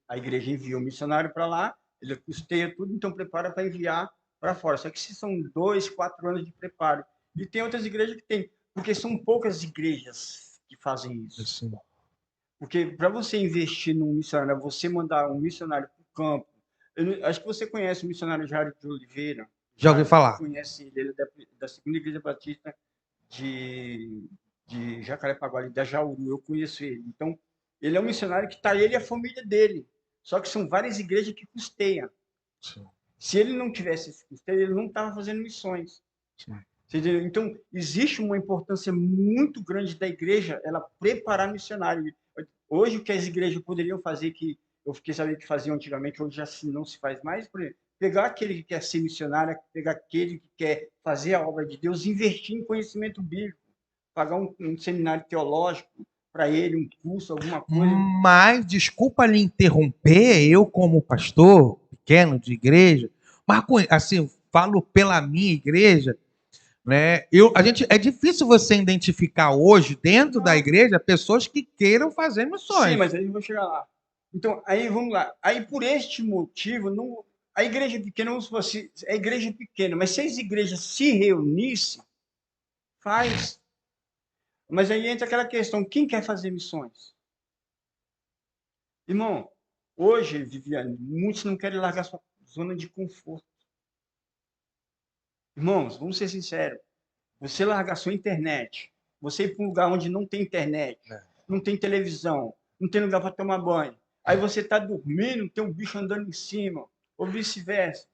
a igreja envia um missionário para lá, ele custeia tudo, então prepara para enviar para fora. Só que se são 2, 4 anos de preparo. E tem outras igrejas que tem, porque são poucas igrejas que fazem isso. Assim. Porque para você investir num missionário, você mandar um missionário para o campo, acho que você conhece o missionário Jairo de Oliveira. Já ouvi falar. Conhece ele, da Segunda Igreja Batista de Jacarepaguá, da Jauru. Eu conheço ele. Então, ele é um missionário que está ele e a família dele. Só que são várias igrejas que custeiam. Sim. Se ele não tivesse esse custeio, ele não estava fazendo missões. Sim. Então, existe uma importância muito grande da igreja ela preparar missionário. Hoje, o que as igrejas poderiam fazer, que eu fiquei sabendo que faziam antigamente, hoje já não se faz mais, por exemplo, pegar aquele que quer ser missionário, pegar aquele que quer fazer a obra de Deus, investir em conhecimento bíblico, pagar um seminário teológico para ele, um curso, alguma coisa. Mas, desculpa lhe interromper, eu como pastor pequeno de igreja, mas assim, falo pela minha igreja, né? É difícil você identificar hoje, dentro da igreja, pessoas que queiram fazer missões. Sim, mas aí eu vou chegar lá. Então, aí vamos lá. Aí, por este motivo, não, a igreja pequena, vamos supor assim, é igreja pequena, mas se as igrejas se reunissem, faz. Mas aí entra aquela questão, quem quer fazer missões? Irmão, hoje, Viviane, muitos não querem largar sua zona de conforto. Irmãos, vamos ser sinceros. Você largar sua internet, você ir para um lugar onde não tem internet, não tem televisão, não tem lugar para tomar banho. Aí você está dormindo, tem um bicho andando em cima, ou vice-versa.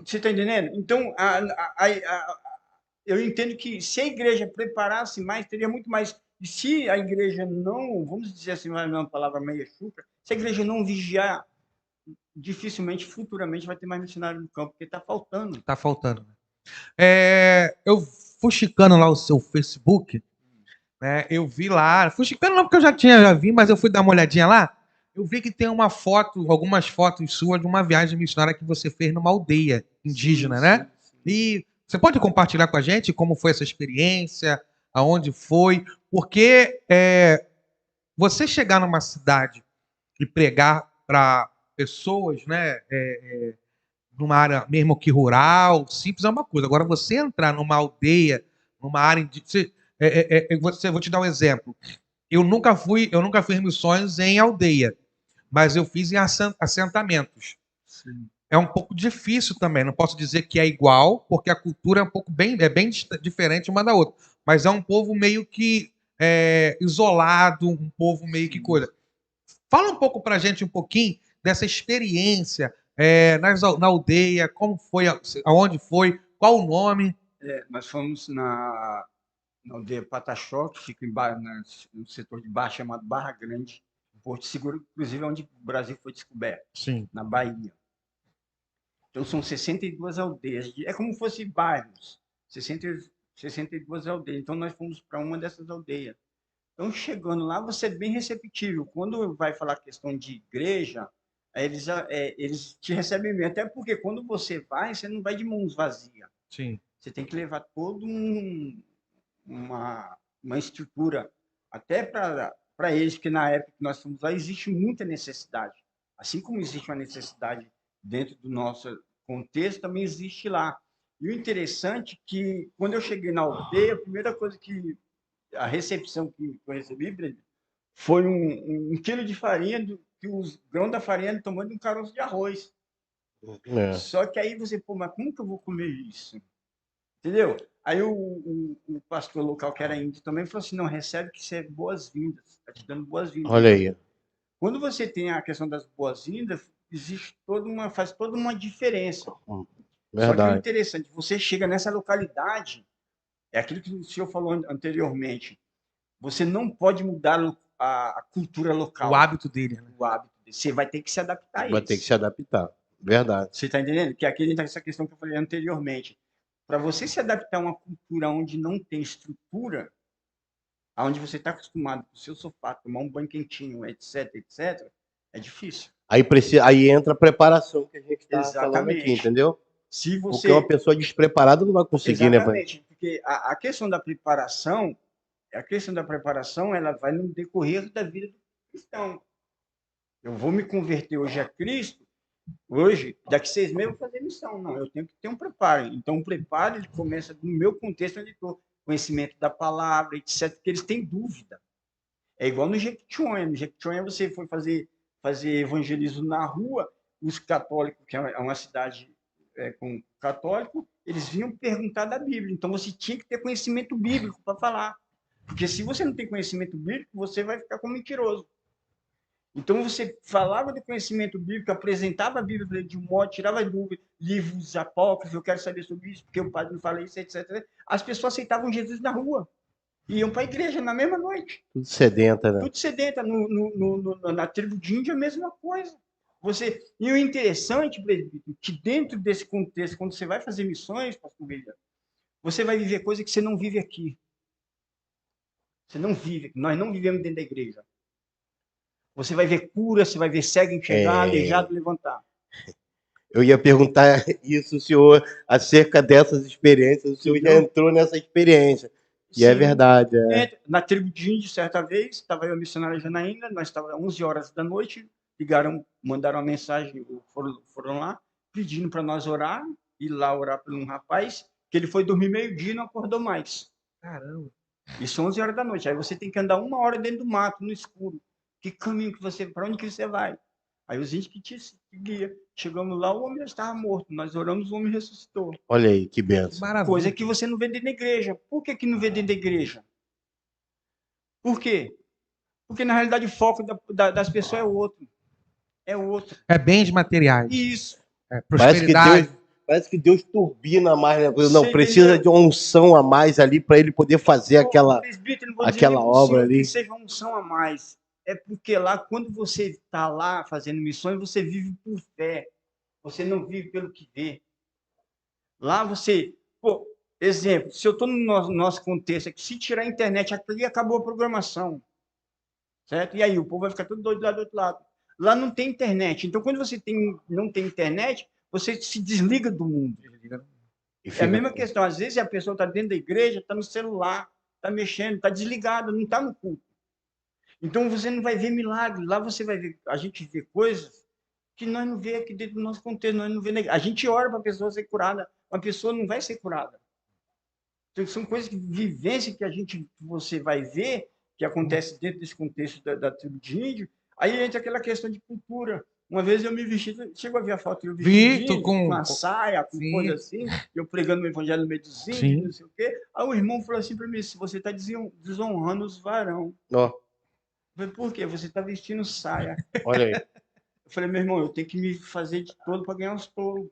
Você está entendendo? Então, eu entendo que se a igreja preparasse mais, teria muito mais. E se a igreja não, vamos dizer assim, uma palavra meio chuca, se a igreja não vigiar, dificilmente, futuramente, vai ter mais missionário no campo, porque está faltando. Está faltando. Eu fuxicando lá o seu Facebook, né? Eu vi lá, fuxicando não porque eu já vi, mas eu fui dar uma olhadinha lá. Eu vi que tem uma foto, algumas fotos suas de uma viagem missionária que você fez numa aldeia indígena, né? Sim. E você pode compartilhar com a gente como foi essa experiência, aonde foi? Porque você chegar numa cidade e pregar para pessoas, né? Numa área mesmo que rural, simples é uma coisa. Agora, você entrar numa aldeia, numa área. Vou te dar um exemplo. Eu nunca fiz missões em aldeia, mas eu fiz em assentamentos. Sim. É um pouco difícil também. Não posso dizer que é igual, porque a cultura é bem diferente uma da outra. Mas é um povo meio que isolado, um povo meio que coisa. Fala um pouco pra gente um pouquinho dessa experiência na aldeia, como foi, aonde foi, qual o nome? Nós fomos na aldeia Pataxó, que fica no setor de baixo, chamado Barra Grande, Porto Seguro, inclusive onde o Brasil foi descoberto, Sim. na Bahia. Então, são 62 aldeias. É como se fossem bairros. 62 aldeias. Então, nós fomos para uma dessas aldeias. Então, chegando lá, você é bem receptível. Quando vai falar questão de igreja, eles te recebem bem. Até porque quando você não vai de mãos vazias. Sim. Você tem que levar toda uma estrutura, até para eles, porque na época que nós fomos lá, existe muita necessidade. Assim como existe uma necessidade dentro do nosso contexto, também existe lá. E o interessante é que, quando eu cheguei na aldeia, a primeira coisa a recepção que eu recebi, Breno, foi um quilo de farinha, que os grãos da farinha do tamanho de um caroço de arroz. Só que aí você, mas como que eu vou comer isso? Entendeu? Aí o pastor local, que era índio, também falou assim, não, recebe que isso é boas-vindas, está te dando boas-vindas. Olha aí. Quando você tem a questão das boas-vindas, faz toda uma diferença. Verdade. Só que o interessante, você chega nessa localidade, é aquilo que o senhor falou anteriormente, você não pode mudar a cultura local. O hábito dele. Né? O hábito dele. Você vai ter que se adaptar a isso. Vai ter que se adaptar. Verdade. Você está entendendo? Que aqui entra essa questão que eu falei anteriormente. Para você se adaptar a uma cultura onde não tem estrutura, onde você está acostumado com o seu sofá, tomar um banho quentinho, etc, etc, é difícil. Aí entra a preparação que a gente está falando aqui, entendeu? Porque uma pessoa despreparada não vai conseguir, exatamente, né? Porque a questão da preparação, ela vai no decorrer da vida do cristão. Eu vou me converter hoje a Cristo, Hoje, daqui 6 meses eu vou fazer missão. Não, eu tenho que ter um preparo. Então, o preparo ele começa no meu contexto onde estou. Conhecimento da palavra, etc. Porque eles têm dúvida. É igual no Jequitinhonha. No Jequitinhonha você foi fazer evangelismo na rua, os católicos, que é uma cidade com católico, eles vinham perguntar da Bíblia. Então, você tinha que ter conhecimento bíblico para falar. Porque se você não tem conhecimento bíblico, você vai ficar como mentiroso. Então, você falava do conhecimento bíblico, apresentava a Bíblia de um modo, tirava dúvida, livros apócrifos, eu quero saber sobre isso, porque o padre não fala isso, etc. As pessoas aceitavam Jesus na rua. Iam para a igreja na mesma noite. Tudo sedenta, né? Tudo sedenta. Na tribo de índio, a mesma coisa. E o interessante, presbítero, que dentro desse contexto, quando você vai fazer missões, pastor William, você vai viver coisa que você não vive aqui. Você não vive, nós não vivemos dentro da igreja. Você vai ver cura, você vai ver cego enxergar, aleijado levantar. Eu ia perguntar isso, senhor, acerca dessas experiências. O senhor já entrou nessa experiência. E sim, é verdade. Na tribo de índio, certa vez, estava eu, a missionária Janaína, nós estávamos às 11 horas da noite, ligaram, mandaram uma mensagem, foram lá, pedindo para nós orar, ir lá orar por um rapaz, que ele foi dormir meio-dia e não acordou mais. Caramba. Isso 11 horas da noite. Aí você tem que andar 1 hora dentro do mato, no escuro. Que caminho que você, para onde que você vai? Aí os índios que te guia. Chegamos lá, o homem já estava morto. Nós oramos, o homem ressuscitou. Olha aí, que benção. Maravilha. Coisa que você não vê dentro da igreja. Por que não vê dentro da igreja? Por quê? Porque, na realidade, o foco das pessoas é outro. É outro. É bens materiais. Isso. É prosperidade. Parece que Deus turbina mais, né? Não, precisa de uma unção a mais ali para ele poder fazer aquela obra ali. Que seja uma unção a mais. É porque lá, quando você está lá fazendo missões, você vive por fé. Você não vive pelo que vê. Lá você... Pô, exemplo, se eu estou no nosso contexto aqui, se tirar a internet aqui, acabou a programação. Certo? E aí, o povo vai ficar todo doido lá do outro lado. Lá não tem internet. Então, quando você não tem internet, você se desliga do mundo. É a mesma questão. Às vezes, a pessoa está dentro da igreja, está no celular, está mexendo, está desligada, não está no culto. Então, você não vai ver milagre. Lá você vai ver, a gente vê coisas que nós não vê aqui dentro do nosso contexto. Nós não vê. A gente ora para a pessoa ser curada. A pessoa não vai ser curada. Então, são coisas que vivência que você vai ver que acontece dentro desse contexto da tribo de índio. Aí entra aquela questão de cultura. Uma vez eu me vesti, chegou a ver a foto, eu vesti com uma saia, com coisa assim, eu pregando o evangelho no meio dos índios, não sei o quê. Aí o irmão falou assim para mim, se você está desonrando os varão. Oh. Eu falei, por quê? Você está vestindo saia. Olha aí. Eu falei, meu irmão, eu tenho que me fazer de todo para ganhar uns touros.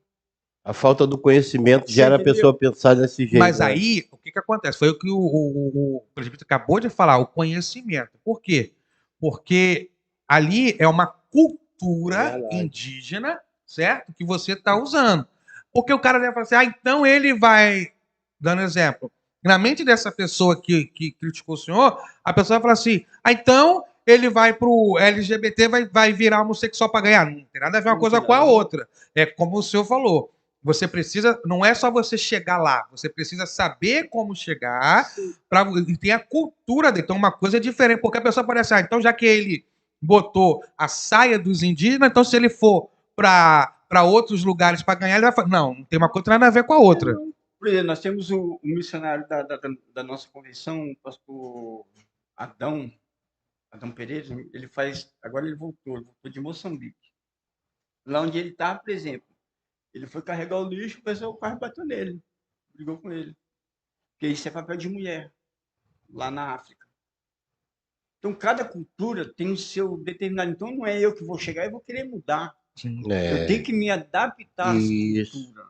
A falta do conhecimento gera a pessoa pensar desse jeito. Mas aí, o que acontece? Foi o que o presbítero acabou de falar, o conhecimento. Por quê? Porque ali é uma cultura indígena, certo? Que você está usando. Porque o cara deve falar assim, então ele vai... Dando exemplo. Na mente dessa pessoa que criticou o senhor, a pessoa vai falar assim, então ele vai pro LGBT, vai virar homossexual para ganhar. Não tem nada a ver uma coisa com a outra. É como o senhor falou. Você precisa, não é só você chegar lá, você precisa saber como chegar e ter a cultura dele. Então, uma coisa é diferente, porque a pessoa pode achar, então, já que ele botou a saia dos indígenas, então, se ele for para outros lugares para ganhar, ele vai falar. Não tem uma coisa nada a ver com a outra. Por exemplo, nós temos o missionário da nossa convenção, o pastor Adão Pereira, ele faz. Agora ele voltou de Moçambique. Lá onde ele está, por exemplo. Ele foi carregar o lixo, o pessoal quase bateu nele. Brigou com ele. Porque isso é papel de mulher, lá na África. Então, cada cultura tem o seu determinado. Então, não é eu que vou chegar e vou querer mudar. Eu tenho que me adaptar à cultura.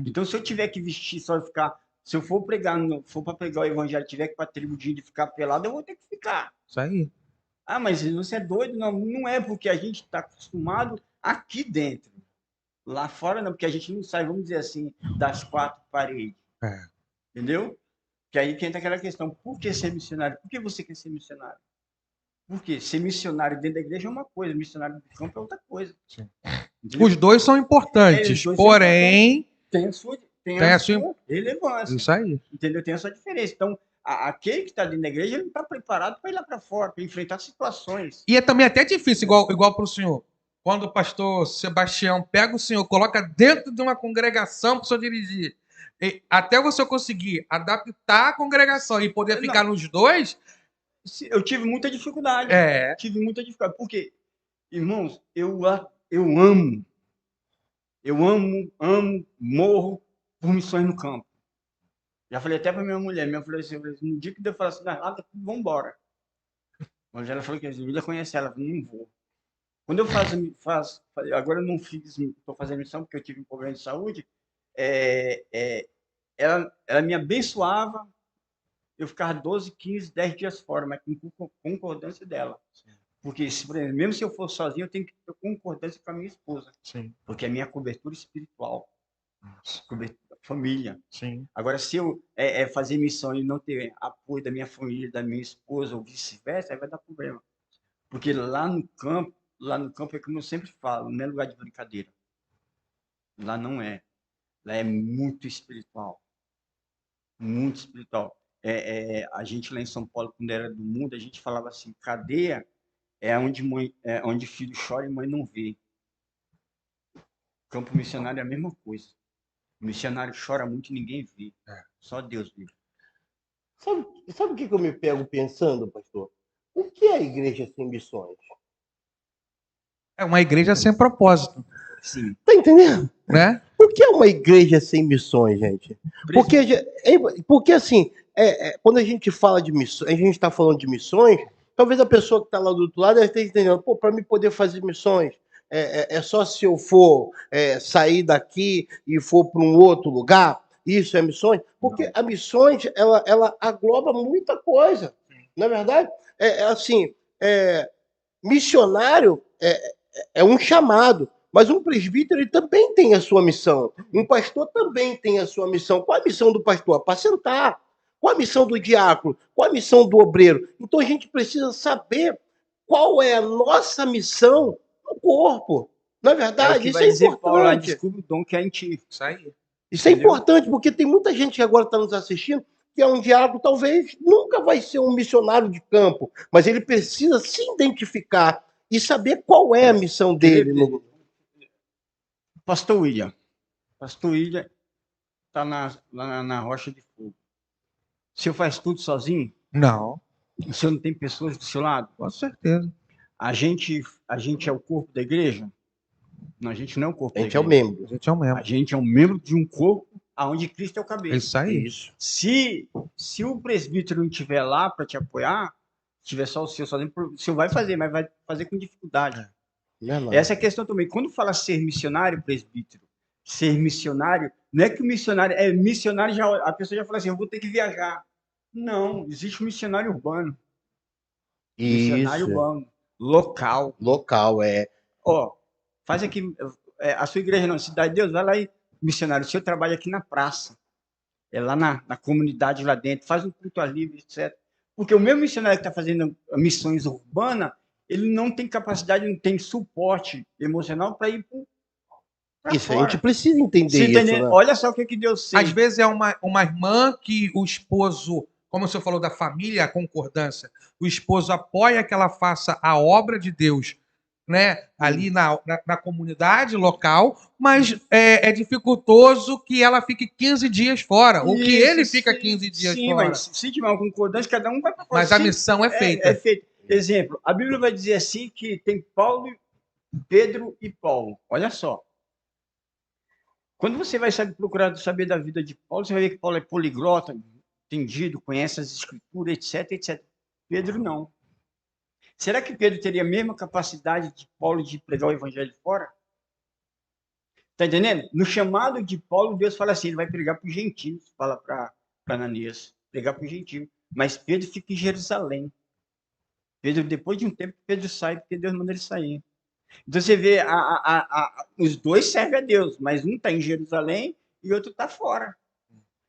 Então, se eu tiver que vestir, só ficar... Se eu for pregar, for para pregar o evangelho, tiver que ir para a tribo de índio ficar pelado, eu vou ter que ficar. Isso aí. Ah, mas você é doido? Não é porque a gente está acostumado aqui dentro. Lá fora não, porque a gente não sai, vamos dizer assim, das 4 paredes. Entendeu? Que aí que entra aquela questão, por que ser missionário? Por que você quer ser missionário? Por quê? Ser missionário dentro da igreja é uma coisa, missionário do campo é outra coisa. Os dois são importantes, porém... Tem a sua relevância. Isso aí. Entendeu? Tem a sua diferença. Então, aquele que está dentro da igreja, ele não está preparado para ir lá para fora, para enfrentar situações. E é também até difícil, igual para o senhor. quando o pastor Sebastião pega o senhor, coloca dentro de uma congregação para o senhor dirigir, até você conseguir adaptar a congregação e poder ficar nos dois, eu tive muita dificuldade. Tive muita dificuldade. Porque, irmãos, eu amo, morro por missões no campo. Já falei até para minha mulher assim, no dia que Deus falar assim, vamos embora. Mas ela falou que a Júlia conhece ela, não vou. Quando eu agora eu não fiz, estou fazendo missão porque eu tive um problema de saúde, ela me abençoava, eu ficava 12, 15, 10 dias fora, mas com concordância dela. Porque, por exemplo, mesmo se eu for sozinho, eu tenho que ter concordância com a minha esposa. Sim. Porque é a minha cobertura espiritual. Cobertura, família. Sim. Agora, se eu fazer missão e não ter apoio da minha família, da minha esposa, ou vice-versa, aí vai dar problema. Porque lá no campo é como eu sempre falo, não é lugar de brincadeira. Lá não é. Lá é muito espiritual. Muito espiritual. A gente lá em São Paulo, quando era do mundo, a gente falava assim, cadeia é onde filho chora e mãe não vê. Campo missionário é a mesma coisa. O missionário chora muito e ninguém vê. Só Deus vê. Sabe o que eu me pego pensando, pastor? O que é a igreja sem missões? É uma igreja sem propósito. Sim. Tá entendendo? Né? O que é uma igreja sem missões, gente? Porque assim, quando a gente fala de missões, a gente está falando de missões, talvez a pessoa que está lá do outro lado esteja entendendo, para me poder fazer missões, é só se eu for sair daqui e for para um outro lugar, isso é missões? Porque a missões, ela agloba muita coisa, não é verdade? Missionário é um chamado, mas um presbítero ele também tem a sua missão. Um pastor também tem a sua missão. Qual a missão do pastor? Apacentar. Qual a missão do diácono? Qual a missão do obreiro? Então a gente precisa saber qual é a nossa missão no corpo. Não é verdade? Isso é importante. Paulo, descubra o dom que é em ti. Isso é importante, porque tem muita gente que agora está nos assistindo que é um diácono, talvez nunca vai ser um missionário de campo, mas ele precisa se identificar e saber qual é a missão dele. Pastor William está lá na Rocha de Fogo. O senhor faz tudo sozinho? Não. O senhor não tem pessoas do seu lado? Com certeza. A gente é o corpo da igreja? Não, a gente não é o corpo da igreja. É o membro. A gente é um membro. A gente é um membro de um corpo onde Cristo é o cabeça. Isso aí. Se o presbítero não estiver lá para te apoiar, tiver só o senhor sozinho, o senhor vai fazer, mas vai fazer com dificuldade. Essa é a questão também. Quando fala ser missionário, presbítero, ser missionário, não é que o missionário é missionário, a pessoa já fala assim, eu vou ter que viajar. Não, existe um missionário urbano. Missionário urbano, local. Local, Faz aqui, a sua igreja não, Cidade de Deus, vai lá e missionário, o senhor trabalha aqui na praça, lá na comunidade lá dentro, faz um culto ali, etc. Porque o mesmo missionário que está fazendo missões urbanas, ele não tem capacidade, não tem suporte emocional para ir para isso, fora. A gente precisa entender isso. Né? Olha só o que Deus fez. Às vezes é uma irmã que o esposo, como o senhor falou da família, a concordância, o esposo apoia que ela faça a obra de Deus, né, ali na comunidade local, mas é dificultoso que ela fique 15 dias fora, ou que ele fica 15 dias fora. Mas se tiver uma concordância, cada um vai para fora. Mas a missão é feita. É feita. Exemplo, a Bíblia vai dizer assim que tem Pedro e Paulo. Olha só. Quando você vai procurar saber da vida de Paulo, você vai ver que Paulo é poliglota, entendido, conhece as escrituras, etc, etc. Pedro não. Será que Pedro teria a mesma capacidade de Paulo de pregar o evangelho fora? Está entendendo? No chamado de Paulo, Deus fala assim, ele vai pregar para os gentios, fala para Ananias, pregar para os gentios. Mas Pedro fica em Jerusalém. Pedro, depois de um tempo, Pedro sai, porque Deus manda ele sair. Então você vê, os dois servem a Deus, mas um está em Jerusalém e o outro está fora.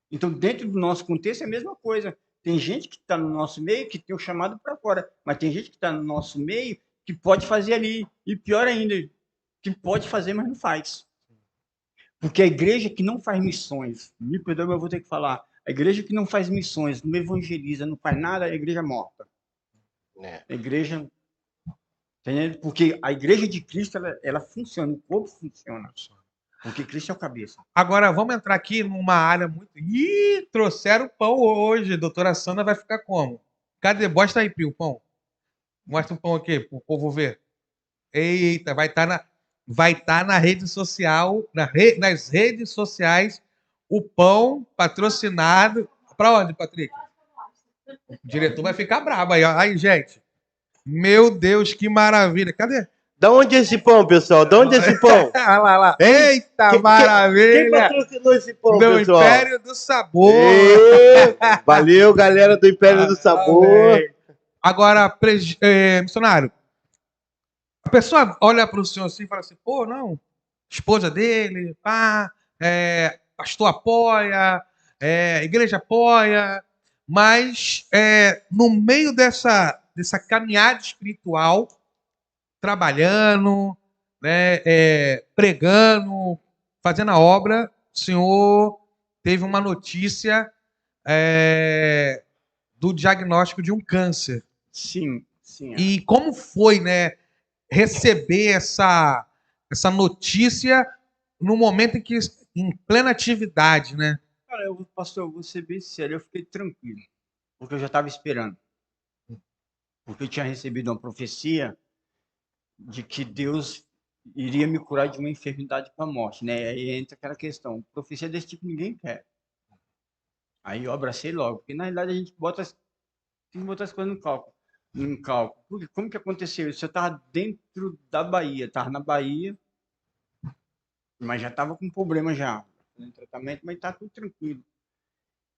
Então, dentro do nosso contexto, é a mesma coisa. Tem gente que está no nosso meio que tem o chamado para fora, mas tem gente que está no nosso meio que pode fazer ali. E pior ainda, que pode fazer, mas não faz. Porque a igreja que não faz missões, me perdoe, mas eu vou ter que falar, a igreja que não faz missões, não evangeliza, não faz nada, é a igreja morta. A igreja Entendeu? Porque a igreja de Cristo, ela funciona, o corpo funciona. Porque Cristo é o cabeça. Agora, vamos entrar aqui numa área muito. Ih, trouxeram pão hoje. Doutora Sandra vai ficar como? Cadê? Mostra aí, Pio, o pão. Mostra o pão aqui, para o povo ver. Eita, vai tá na rede social, nas redes sociais, o pão patrocinado. Para onde, Patrick? O diretor vai ficar bravo aí, ó. Aí, gente. Meu Deus, que maravilha. Cadê? Da onde é esse pão, pessoal? Da onde é esse pão? Olha lá, lá. Hein? Eita, Quem maravilha. patrocinou esse pão, Do pessoal? Império do Sabor. Valeu, galera do Império do Sabor. Agora, missionário, a pessoa olha para o senhor assim e fala assim, pô, não, esposa dele, pá, pastor apoia, igreja apoia, mas no meio dessa caminhada espiritual, trabalhando, né, pregando, fazendo a obra, o senhor teve uma notícia do diagnóstico de um câncer. Sim, sim. E como foi, né, receber essa notícia no momento em plena atividade, né? Cara, pastor, eu vou ser bem sério, eu fiquei tranquilo, porque eu já estava esperando. Porque eu tinha recebido uma profecia de que Deus iria me curar de uma enfermidade para a morte, né? Aí entra aquela questão, profecia desse tipo ninguém quer. Aí eu abracei logo, porque na realidade a gente tem que botar as coisas no cálculo. Porque como que aconteceu isso? Eu estava dentro da Bahia, estava na Bahia, mas já estava com problema já, no tratamento, mas está tudo tranquilo.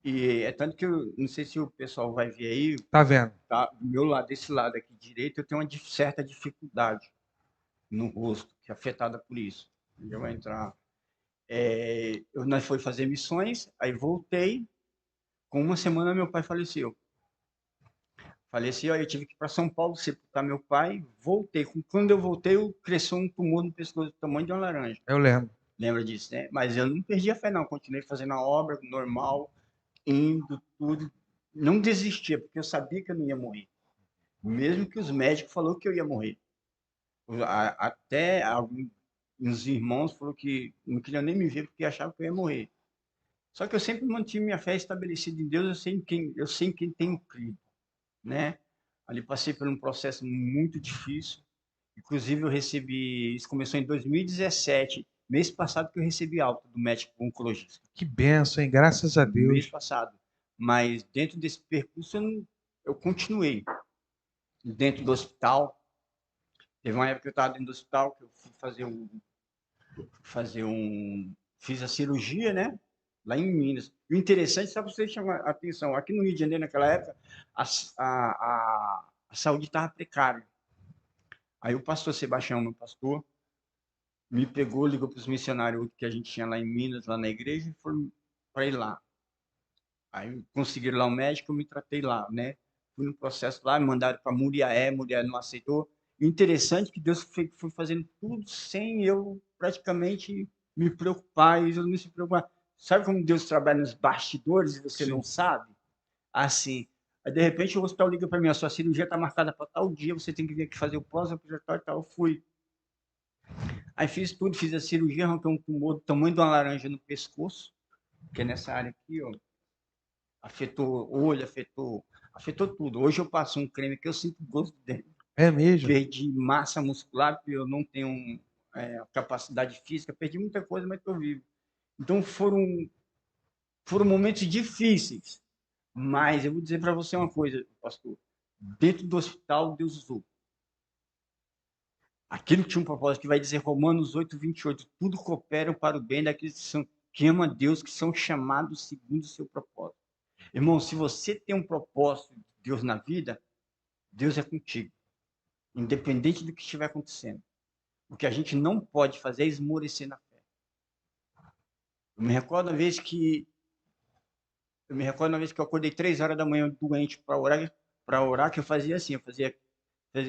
E é tanto que eu não sei se o pessoal vai ver aí, Tá vendo? tá? Do meu lado, desse lado aqui direito, eu tenho uma certa dificuldade no rosto, que é afetada por isso. Eu vou entrar. Nós fomos fazer missões, aí voltei. Com uma semana, meu pai faleceu. Faleceu, aí eu tive que ir para São Paulo sepultar meu pai. Voltei. Quando eu voltei, cresceu um tumor no pescoço do tamanho de uma laranja. Eu lembro. Lembra disso, né? Mas eu não perdi a fé, não. Continuei fazendo a obra normal, indo, tudo. Não desistia, porque eu sabia que eu não ia morrer. Mesmo que os médicos falaram que eu ia morrer. Até alguns irmãos falaram que não queriam nem me ver porque achavam que eu ia morrer. Só que eu sempre mantive minha fé estabelecida em Deus, eu sei em quem tenho crido, né? Ali passei por um processo muito difícil. Inclusive eu recebi, isso começou em 2017, mês passado que eu recebi alta do médico oncologista. Que benção, hein? Graças a Deus. Mês passado. Mas dentro desse percurso eu continuei. Dentro do hospital, teve uma época que eu estava dentro do hospital, que eu fui fiz a cirurgia, né? Lá em Minas. O interessante, só para você chamar a atenção, aqui no Rio de Janeiro, naquela época, a saúde estava precária. Aí o pastor Sebastião, meu pastor, me pegou, ligou para os missionários que a gente tinha lá em Minas, lá na igreja, e foram para ir lá. Aí conseguiram lá um médico, eu me tratei lá, né? Fui no processo lá, me mandaram para Muriaé não aceitou. E o interessante é que Deus foi fazendo tudo sem eu praticamente me preocupar, e eu não se preocupar. Sabe como Deus trabalha nos bastidores e você não sabe? Assim. Aí, de repente, o hospital liga para mim, a sua cirurgia está marcada para tal dia, você tem que vir aqui fazer o pós-operatório e tal. Eu fui. Aí fiz tudo, fiz a cirurgia, arranquei um tumor do tamanho de uma laranja no pescoço, que é nessa área aqui, ó. Afetou o olho, afetou tudo. Hoje eu passo um creme que eu sinto gosto dele. É mesmo? Perdi massa muscular, porque eu não tenho capacidade física, perdi muita coisa, mas estou vivo. Então foram momentos difíceis, mas eu vou dizer para você uma coisa, pastor. Dentro do hospital, Deus usou. Aquilo tinha um propósito, que vai dizer Romanos 8:28, tudo coopera para o bem daqueles que amam a Deus, que são chamados segundo o seu propósito. Irmão, se você tem um propósito de Deus na vida, Deus é contigo, independente do que estiver acontecendo. O que a gente não pode fazer é esmorecer na fé. Eu me recordo uma vez que eu acordei 3 horas da manhã doente para orar, que eu fazia assim,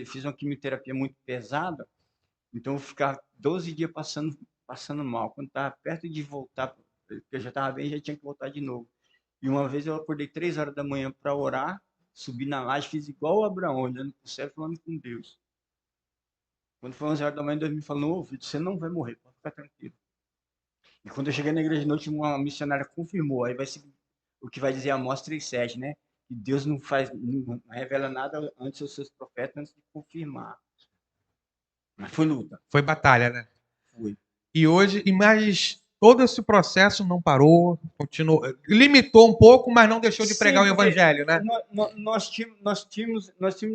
fiz uma quimioterapia muito pesada, então eu ficava 12 dias passando mal. Quando estava perto de voltar, porque eu já estava bem, já tinha que voltar de novo. E uma vez eu acordei 3 horas da manhã para orar, subi na laje, fiz igual o Abraão, olhando para o céu, falando com Deus. Quando foi 11 horas da manhã, Deus me falou, não, filho, você não vai morrer, pode ficar tranquilo. E quando eu cheguei na igreja de noite, uma missionária confirmou. Aí vai ser o que vai dizer Amós 3,7, né? Que Deus não revela nada antes dos seus profetas, antes de confirmar. Mas foi luta. Foi batalha, né? Foi. E hoje, mas todo esse processo não parou, continuou, limitou um pouco, mas não deixou de pregar o evangelho, né? Nós tínhamos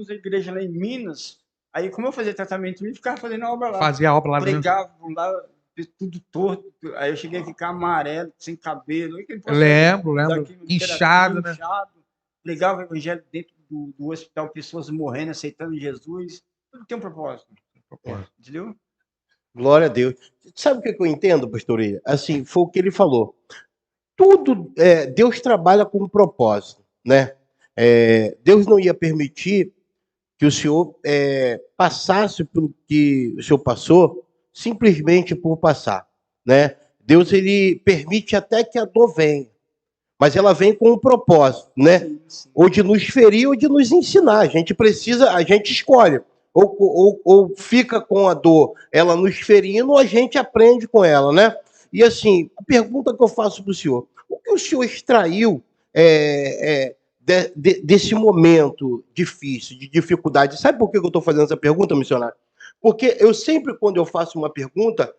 a igreja lá em Minas. Aí, como eu fazia tratamento, eu ficava fazendo obra lá. Fazia a obra lá dentro. Pregava lá, tudo torto. Aí eu cheguei a ficar amarelo, sem cabelo. Lembro. Inchado, né? Pregava o evangelho dentro do hospital, pessoas morrendo, aceitando Jesus. Tudo tem um propósito. Entendeu? Glória a Deus. Sabe o que eu entendo, pastor Ilha? Assim, foi o que ele falou. Tudo, Deus trabalha com um propósito, né? Deus não ia permitir que o senhor passasse pelo que o senhor passou simplesmente por passar, né? Deus, ele permite até que a dor venha, mas ela vem com um propósito, né? Sim. Ou de nos ferir ou de nos ensinar. A gente escolhe. Ou fica com a dor, ela nos ferindo, ou a gente aprende com ela, né? E assim, a pergunta que eu faço para o senhor, o que o senhor extraiu desse momento difícil, de dificuldade? Sabe por que eu estou fazendo essa pergunta, missionário? Porque eu sempre, quando eu faço uma pergunta,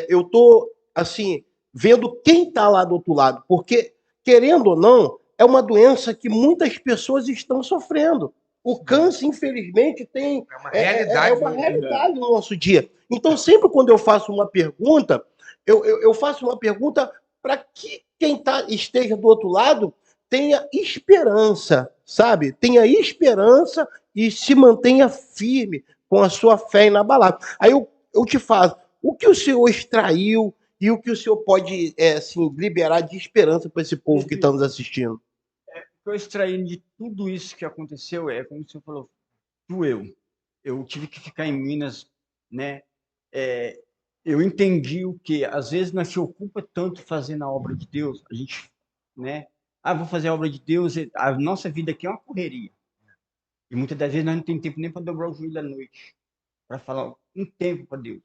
eu estou, assim, vendo quem está lá do outro lado. Porque, querendo ou não, é uma doença que muitas pessoas estão sofrendo. O câncer, infelizmente, tem... É uma realidade no nosso dia. Então, sempre quando eu faço uma pergunta, eu faço uma pergunta para que quem esteja do outro lado tenha esperança, sabe? Tenha esperança e se mantenha firme com a sua fé inabalável. Aí eu te faço, o que o senhor extraiu e o que o senhor pode assim, liberar de esperança para esse povo que está nos assistindo? O que eu extraí de tudo isso que aconteceu como o senhor falou, doeu. Eu tive que ficar em Minas, né? Eu entendi o que às vezes nós se ocupa tanto fazendo a obra de Deus, a gente, né? Vou fazer a obra de Deus, a nossa vida aqui é uma correria. E muitas das vezes nós não temos tempo nem para dobrar o joelho à noite, para falar um tempo para Deus.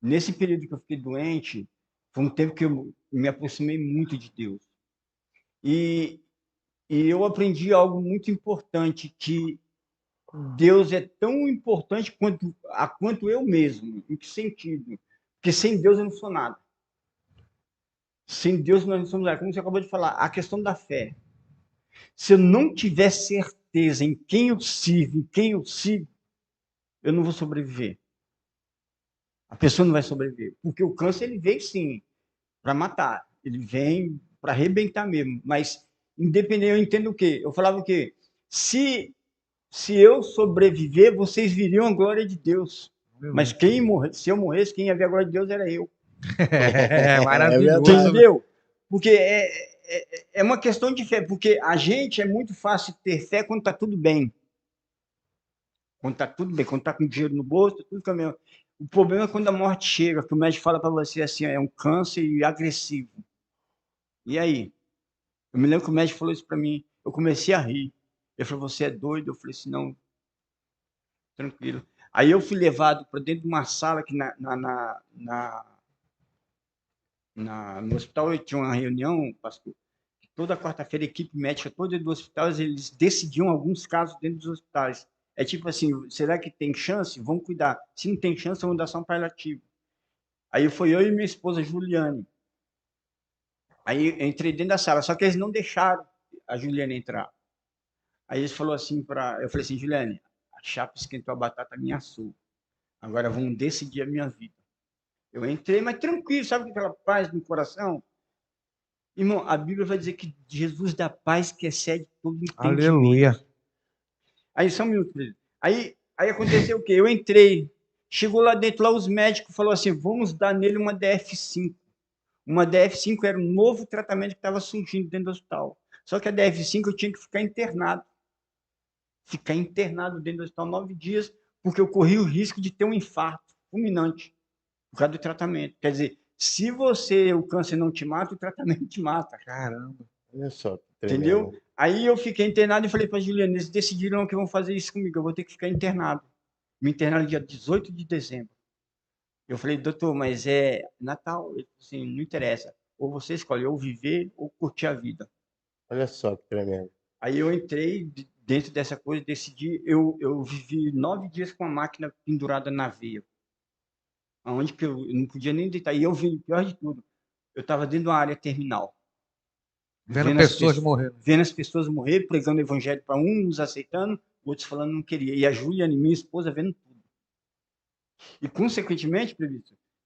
Nesse período que eu fiquei doente, foi um tempo que eu me aproximei muito de Deus. E eu aprendi algo muito importante, que Deus é tão importante quanto eu mesmo. Em que sentido? Porque sem Deus eu não sou nada. Sem Deus nós não somos nada. Como você acabou de falar, a questão da fé. Se eu não tiver certeza em quem eu sirvo, em quem eu sigo, eu não vou sobreviver. A pessoa não vai sobreviver. Porque o câncer, ele veio sim para matar. Ele vem para arrebentar mesmo. Mas, independente, eu entendo o quê? Eu falava o quê? Se eu sobreviver, vocês viriam a glória de Deus. Mas se eu morresse, quem ia ver a glória de Deus era eu. Maravilhoso. Entendeu? Porque é uma questão de fé. Porque a gente é muito fácil ter fé quando está tudo bem. Quando está tudo bem, quando está com dinheiro no bolso, tudo caminhando. O problema é quando a morte chega, que o médico fala para você assim, é um câncer agressivo. E aí? Eu me lembro que o médico falou isso para mim, eu comecei a rir. Ele falou, você é doido? Eu falei assim, não, tranquilo. Aí eu fui levado para dentro de uma sala que no hospital eu tinha uma reunião, pastor. Toda quarta-feira a equipe médica toda do hospital, eles decidiam alguns casos dentro dos hospitais. É tipo assim, será que tem chance? Vamos cuidar. Se não tem chance, vamos dar só um paliativo. Aí foi eu e minha esposa, Juliane. Aí eu entrei dentro da sala, só que eles não deixaram a Juliane entrar. Aí eles falaram assim eu falei assim, Juliane, a chapa esquentou a batata, me assou. Agora vamos decidir a minha vida. Eu entrei, mas tranquilo, sabe aquela paz no coração? Irmão, a Bíblia vai dizer que Jesus dá paz que excede todo entendimento. Aleluia. Aí, só um minuto, querido. Aí aconteceu o quê? Eu entrei, chegou lá dentro, lá os médicos falaram assim, vamos dar nele uma DF5. Uma DF5 era um novo tratamento que estava surgindo dentro do hospital. Só que a DF5 eu tinha que ficar internado. Ficar internado dentro do hospital 9 dias, porque eu corri o risco de ter um infarto fulminante por causa do tratamento. Quer dizer, se o câncer não te mata, o tratamento te mata. Caramba. Olha só. Entendeu? Aí eu fiquei internado e falei para a Juliana, eles decidiram que vão fazer isso comigo, eu vou ter que ficar internado. Me internaram dia 18 de dezembro. Eu falei, doutor, mas é Natal? Ele falou assim, não interessa. Ou você escolhe ou viver ou curtir a vida. Olha só que tremendo. Aí eu entrei dentro dessa coisa, decidi, eu vivi 9 dias com a máquina pendurada na veia. Onde que eu não podia nem deitar. E eu vi, pior de tudo, eu estava dentro de uma área terminal. Vendo pessoas morrendo. Vendo as pessoas morrer, pregando o evangelho para uns aceitando, outros falando não queria. E a Juliana, minha esposa, vendo tudo. E, consequentemente,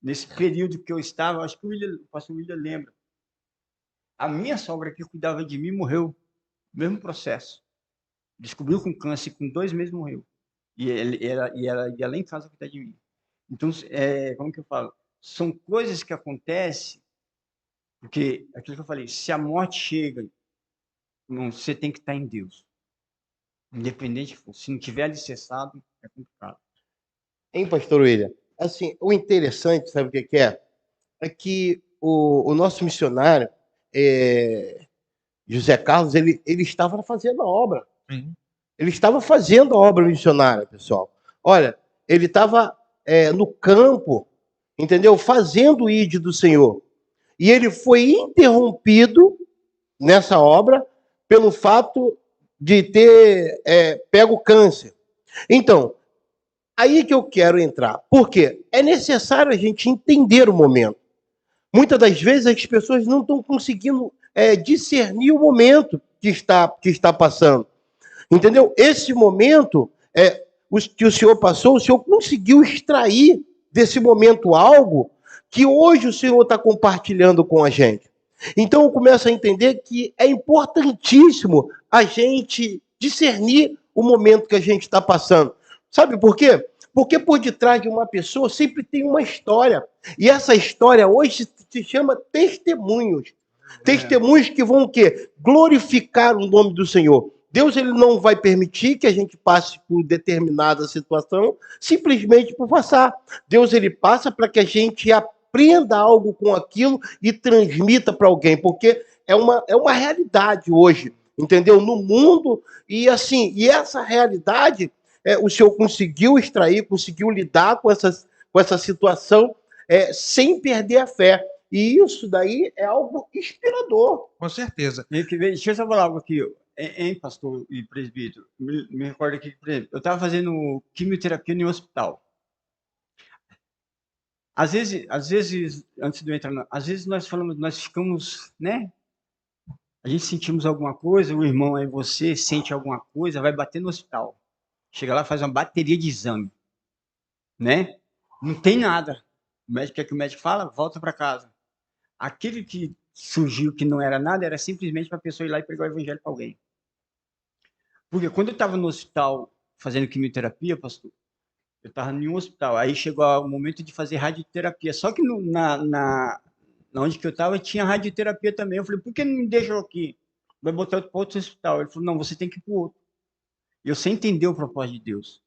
nesse período que eu estava, acho que o pastor William lembra, a minha sogra que cuidava de mim morreu. Mesmo processo. Descobriu com câncer, com 2 meses morreu. E ela ia lá em casa cuidar de mim. Então, como que eu falo? São coisas que acontecem, porque, aquilo que eu falei, se a morte chega, você tem que estar em Deus. Independente, se não tiver alicerçado, é complicado. Hein, pastor William? Assim, o interessante, sabe o que é? É que o nosso missionário, José Carlos, ele estava fazendo a obra. Sim. Ele estava fazendo a obra missionária, pessoal. Olha, ele estava no campo, entendeu? Fazendo o ID do Senhor. E ele foi interrompido nessa obra pelo fato de ter pego câncer. Então, aí que eu quero entrar. Por quê? É necessário a gente entender o momento. Muitas das vezes as pessoas não estão conseguindo discernir o momento que está passando. Entendeu? Esse momento que o Senhor passou, o Senhor conseguiu extrair desse momento algo que hoje o Senhor está compartilhando com a gente. Então eu começo a entender que é importantíssimo a gente discernir o momento que a gente está passando. Sabe por quê? Porque por detrás de uma pessoa sempre tem uma história. E essa história hoje se chama testemunhos. Testemunhos que vão o quê? Glorificar o nome do Senhor. Deus ele não vai permitir que a gente passe por determinada situação simplesmente por passar. Deus ele passa para que a gente aprenda algo com aquilo e transmita para alguém, porque é uma realidade hoje, entendeu? No mundo, e assim, e essa realidade o Senhor conseguiu extrair, conseguiu lidar com essa situação sem perder a fé. E isso daí é algo inspirador. Com certeza. Deixa eu só falar algo aqui, hein, pastor e presbítero? Me recordo aqui, por exemplo, eu estava fazendo quimioterapia em um hospital. Às vezes, antes de eu entrar, às vezes nós ficamos, né? A gente sentimos alguma coisa, o irmão aí, você sente alguma coisa, vai bater no hospital. Chega lá, faz uma bateria de exame, né? Não tem nada. O médico, o que o médico fala? Volta para casa. Aquele que surgiu que não era nada, era simplesmente para a pessoa ir lá e pregar o evangelho para alguém. Porque quando eu estava no hospital fazendo quimioterapia, pastor, eu estava em um hospital, aí chegou o momento de fazer radioterapia. Só que na onde que eu estava tinha radioterapia também. Eu falei, por que não me deixou aqui? Vai botar para outro hospital. Ele falou, não, você tem que ir para o outro. E eu sem entender o propósito de Deus.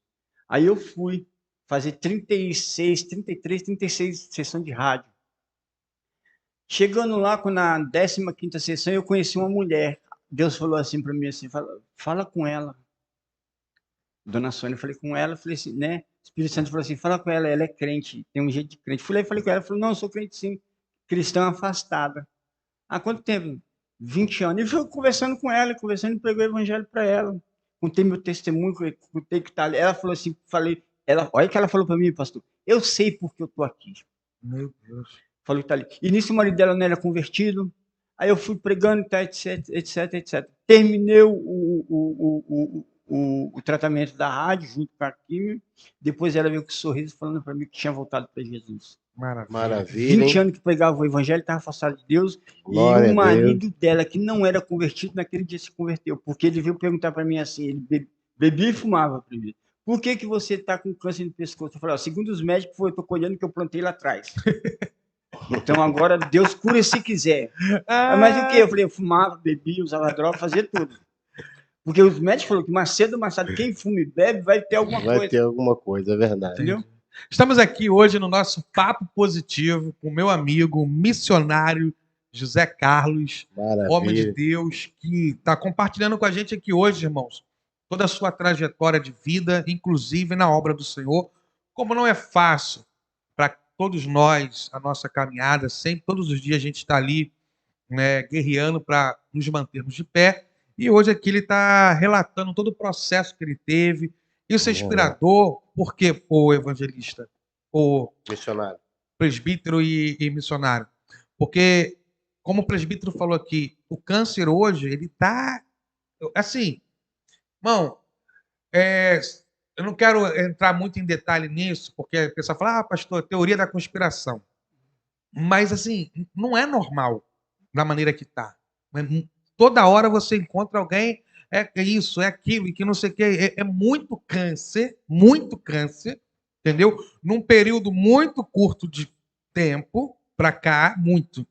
Aí eu fui fazer 36 sessões de rádio. Chegando lá, na 15ª sessão, eu conheci uma mulher. Deus falou assim para mim, assim, fala com ela. Dona Sônia, eu falei com ela, falei assim, né? O Espírito Santo falou assim, fala com ela é crente, tem um jeito de crente. Fui lá e falei com ela, falou, não, eu sou crente sim, cristã afastada. Há quanto tempo? 20 anos. E fui conversando com ela, e pregou o evangelho para ela. Contei meu testemunho, contei que tá ali. Ela falou assim, olha o que ela falou para mim, pastor, eu sei porque eu tô aqui. Meu Deus. Falou que tá ali. E nisso o marido dela não era convertido. Aí eu fui pregando, tá, etc. Terminei o tratamento da rádio junto com a químio. Depois ela veio com um sorriso falando para mim que tinha voltado para Jesus. Maravilha. 20 anos que pregava o evangelho, estava afastado de Deus. Glória e o marido dela, que não era convertido, naquele dia se converteu. Porque ele veio perguntar para mim assim, ele bebia e fumava primeiro. Por que você está com câncer no pescoço? Eu falei, segundo os médicos, eu estou colhendo que eu plantei lá atrás. Então agora Deus cura se quiser. Mas o que? Eu falei, eu fumava, bebia, usava droga, fazia tudo. Porque os médicos falaram que mais cedo ou mais tarde, quem fuma e bebe vai ter alguma coisa. Vai ter alguma coisa, é verdade. Entendeu? Estamos aqui hoje no nosso Papo Positivo com o meu amigo missionário José Carlos, Maravilha. homem de Deus, que está compartilhando com a gente aqui hoje, irmãos, toda a sua trajetória de vida, inclusive na obra do Senhor. Como não é fácil para todos nós, a nossa caminhada, sempre, todos os dias a gente está ali, né, guerreando para nos mantermos de pé. E hoje aqui ele está relatando todo o processo que ele teve. Isso é inspirador, porque o evangelista, o Missionário. presbítero e missionário. Porque, como o presbítero falou aqui, o câncer hoje, ele está assim, irmão, eu não quero entrar muito em detalhe nisso, porque a pessoa fala, pastor, teoria da conspiração. Mas, assim, não é normal da maneira que está. Toda hora você encontra alguém, é isso, é aquilo, e que não sei o quê. É muito câncer, entendeu? Num período muito curto de tempo para cá, muito,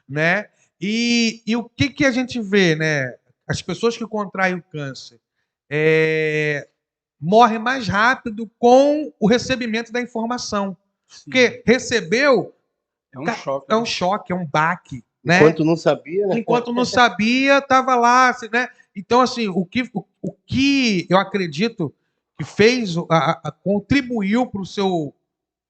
né? E o que a gente vê, né? As pessoas que contraem o câncer morrem mais rápido com o recebimento da informação. Sim. Porque recebeu é um choque, é um baque. Né? Enquanto não sabia, né? Enquanto não sabia, estava lá, né? Então, assim, o que eu acredito que fez, contribuiu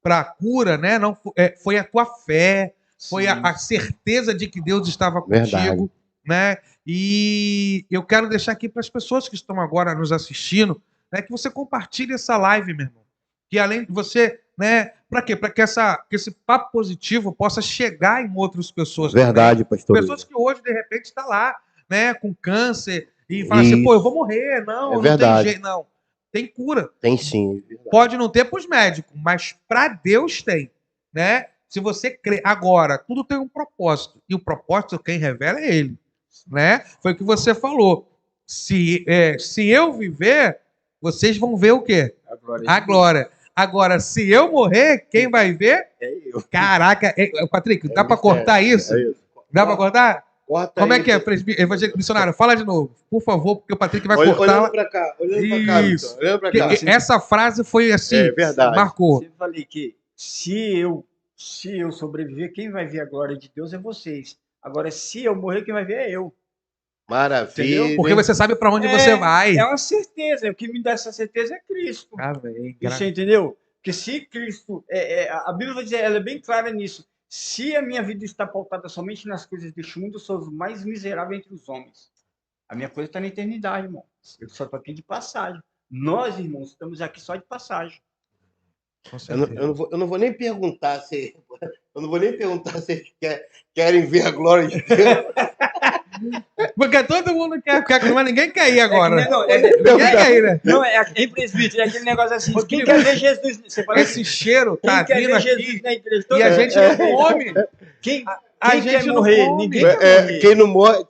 para a cura, né? Não, foi a tua fé, foi a certeza de que Deus estava contigo, né? E eu quero deixar aqui para as pessoas que estão agora nos assistindo, né, que você compartilhe essa live, meu irmão. Que além de você, né? Para quê? Para que esse papo positivo possa chegar em outras pessoas. Verdade, também. pastor. Pessoas que hoje, de repente, estão lá, né, com câncer e falam assim, pô, eu vou morrer. Não, não tem jeito, não. Tem cura. Tem sim. Pode não ter para os médicos, mas para Deus tem, né? Se você crê. Agora, tudo tem um propósito. E o propósito, quem revela é Ele, né? Foi o que você falou. Se eu viver, vocês vão ver o quê? A glória. Agora, se eu morrer, quem vai ver? É eu. Caraca, Patrick, dá para cortar isso? É isso. Dá para cortar? Corta. Como é que é, evangélico missionário? Fala de novo, por favor, porque o Patrick vai cortar. Olhando para cá, isso. Olhando para cá. Essa frase foi assim, verdade. Marcou. Eu falei que se eu sobreviver, quem vai ver a glória de Deus é vocês. Agora, se eu morrer, quem vai ver é eu. Maravilha. Entendeu? Porque você sabe para onde você vai. É uma certeza. O que me dá essa certeza é Cristo. Você entendeu? Porque se Cristo... a Bíblia vai dizer, ela é bem clara nisso. Se a minha vida está pautada somente nas coisas deste mundo, eu sou o mais miserável entre os homens. A minha coisa está na eternidade, irmão. Eu só estou aqui de passagem. Nós, irmãos, estamos aqui só de passagem. Eu não vou nem perguntar se... Eu não vou nem perguntar se eles querem ver a glória de Deus. Porque todo mundo quer, mas ninguém quer ir agora. Ninguém quer ir, né? Não, em presbítero, é aquele negócio assim, quem quer ver Jesus? Você fala esse assim, cheiro tá vindo aqui na igreja, e a gente não come. Quem quer morrer? Ninguém quer morrer. Quem não morre...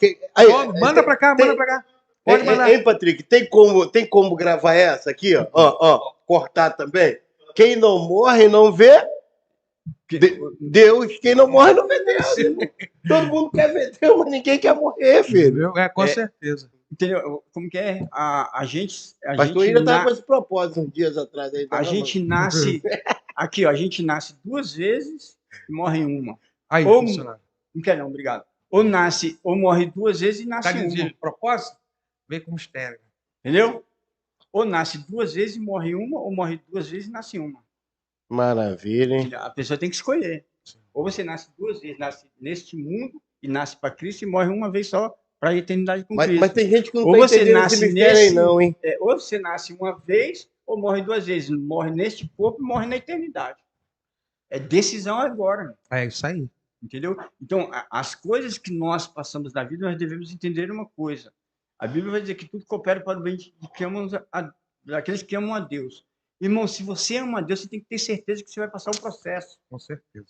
Manda pra cá, manda pra cá. Pode mandar. Hein, Patrick, tem como gravar essa aqui, ó, cortar também? Quem não morre não vê Deus. Quem não morre não vê Deus. Todo mundo quer ver Deus, mas ninguém quer morrer, filho. Com certeza. Entendeu? Como que é? A gente Pastor ainda estava com esse propósito uns dias atrás. Aí, a gente nasce... Aqui, ó, a gente nasce 2 vezes e morre em uma. Aí, não quer não, obrigado. Ou nasce, ou morre 2 vezes e nasce uma. De propósito? Vem com mistério. Entendeu? Ou nasce 2 vezes e morre uma, ou morre 2 vezes e nasce uma. Maravilha, hein? A pessoa tem que escolher. Ou você nasce 2 vezes, nasce neste mundo e nasce para Cristo e morre uma vez só para a eternidade com Cristo. Mas tem gente que não ou você nasce nesse, não, hein? Ou você nasce uma vez ou morre 2 vezes. Morre neste corpo e morre na eternidade. É decisão agora. É isso aí. Entendeu? Então, as coisas que nós passamos na vida, nós devemos entender uma coisa. A Bíblia vai dizer que tudo coopera para o bem daqueles que amam a Deus. Irmão, se você ama a Deus, você tem que ter certeza que você vai passar o processo. Com certeza.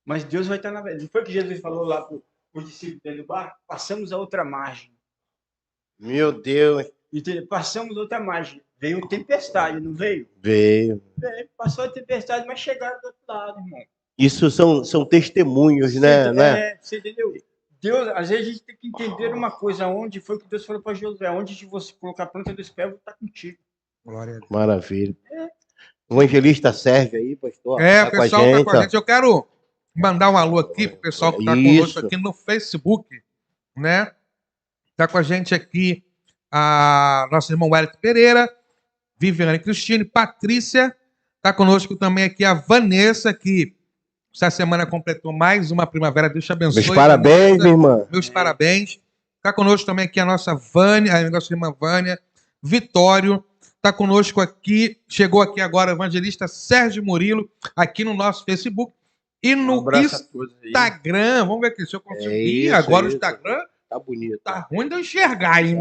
Mas Deus vai estar na verdade. Não foi que Jesus falou lá para os discípulos dentro do barco? Passamos a outra margem. Meu Deus. Entendeu? Passamos a outra margem. Veio tempestade, não veio? Veio. Passou a tempestade, mas chegaram do outro lado, irmão. Isso são testemunhos, né? Você entendeu? Deus, às vezes a gente tem que entender uma coisa. Onde foi que Deus falou para Josué? Onde você colocar a planta do pé, eu vou estar contigo. Glória a Deus. Maravilha. O evangelista serve aí, pastor. O pessoal está com a gente. Eu quero mandar um alô aqui para o pessoal que está conosco aqui no Facebook, né? Está com a gente aqui a nossa irmã Wellington Pereira, Viviane Cristine, Patrícia, está conosco também aqui a Vanessa, que essa semana completou mais uma primavera. Deus te abençoe. Meus parabéns, minha irmã. Meus parabéns. Está conosco também aqui a nossa Vânia, a nossa irmã Vânia, Vitório. Está conosco aqui, chegou aqui agora o evangelista Sérgio Murilo, aqui no nosso Facebook. E no Instagram, vamos ver aqui se eu consigo. Agora o Instagram tá bonito. Tá ruim de eu enxergar, hein?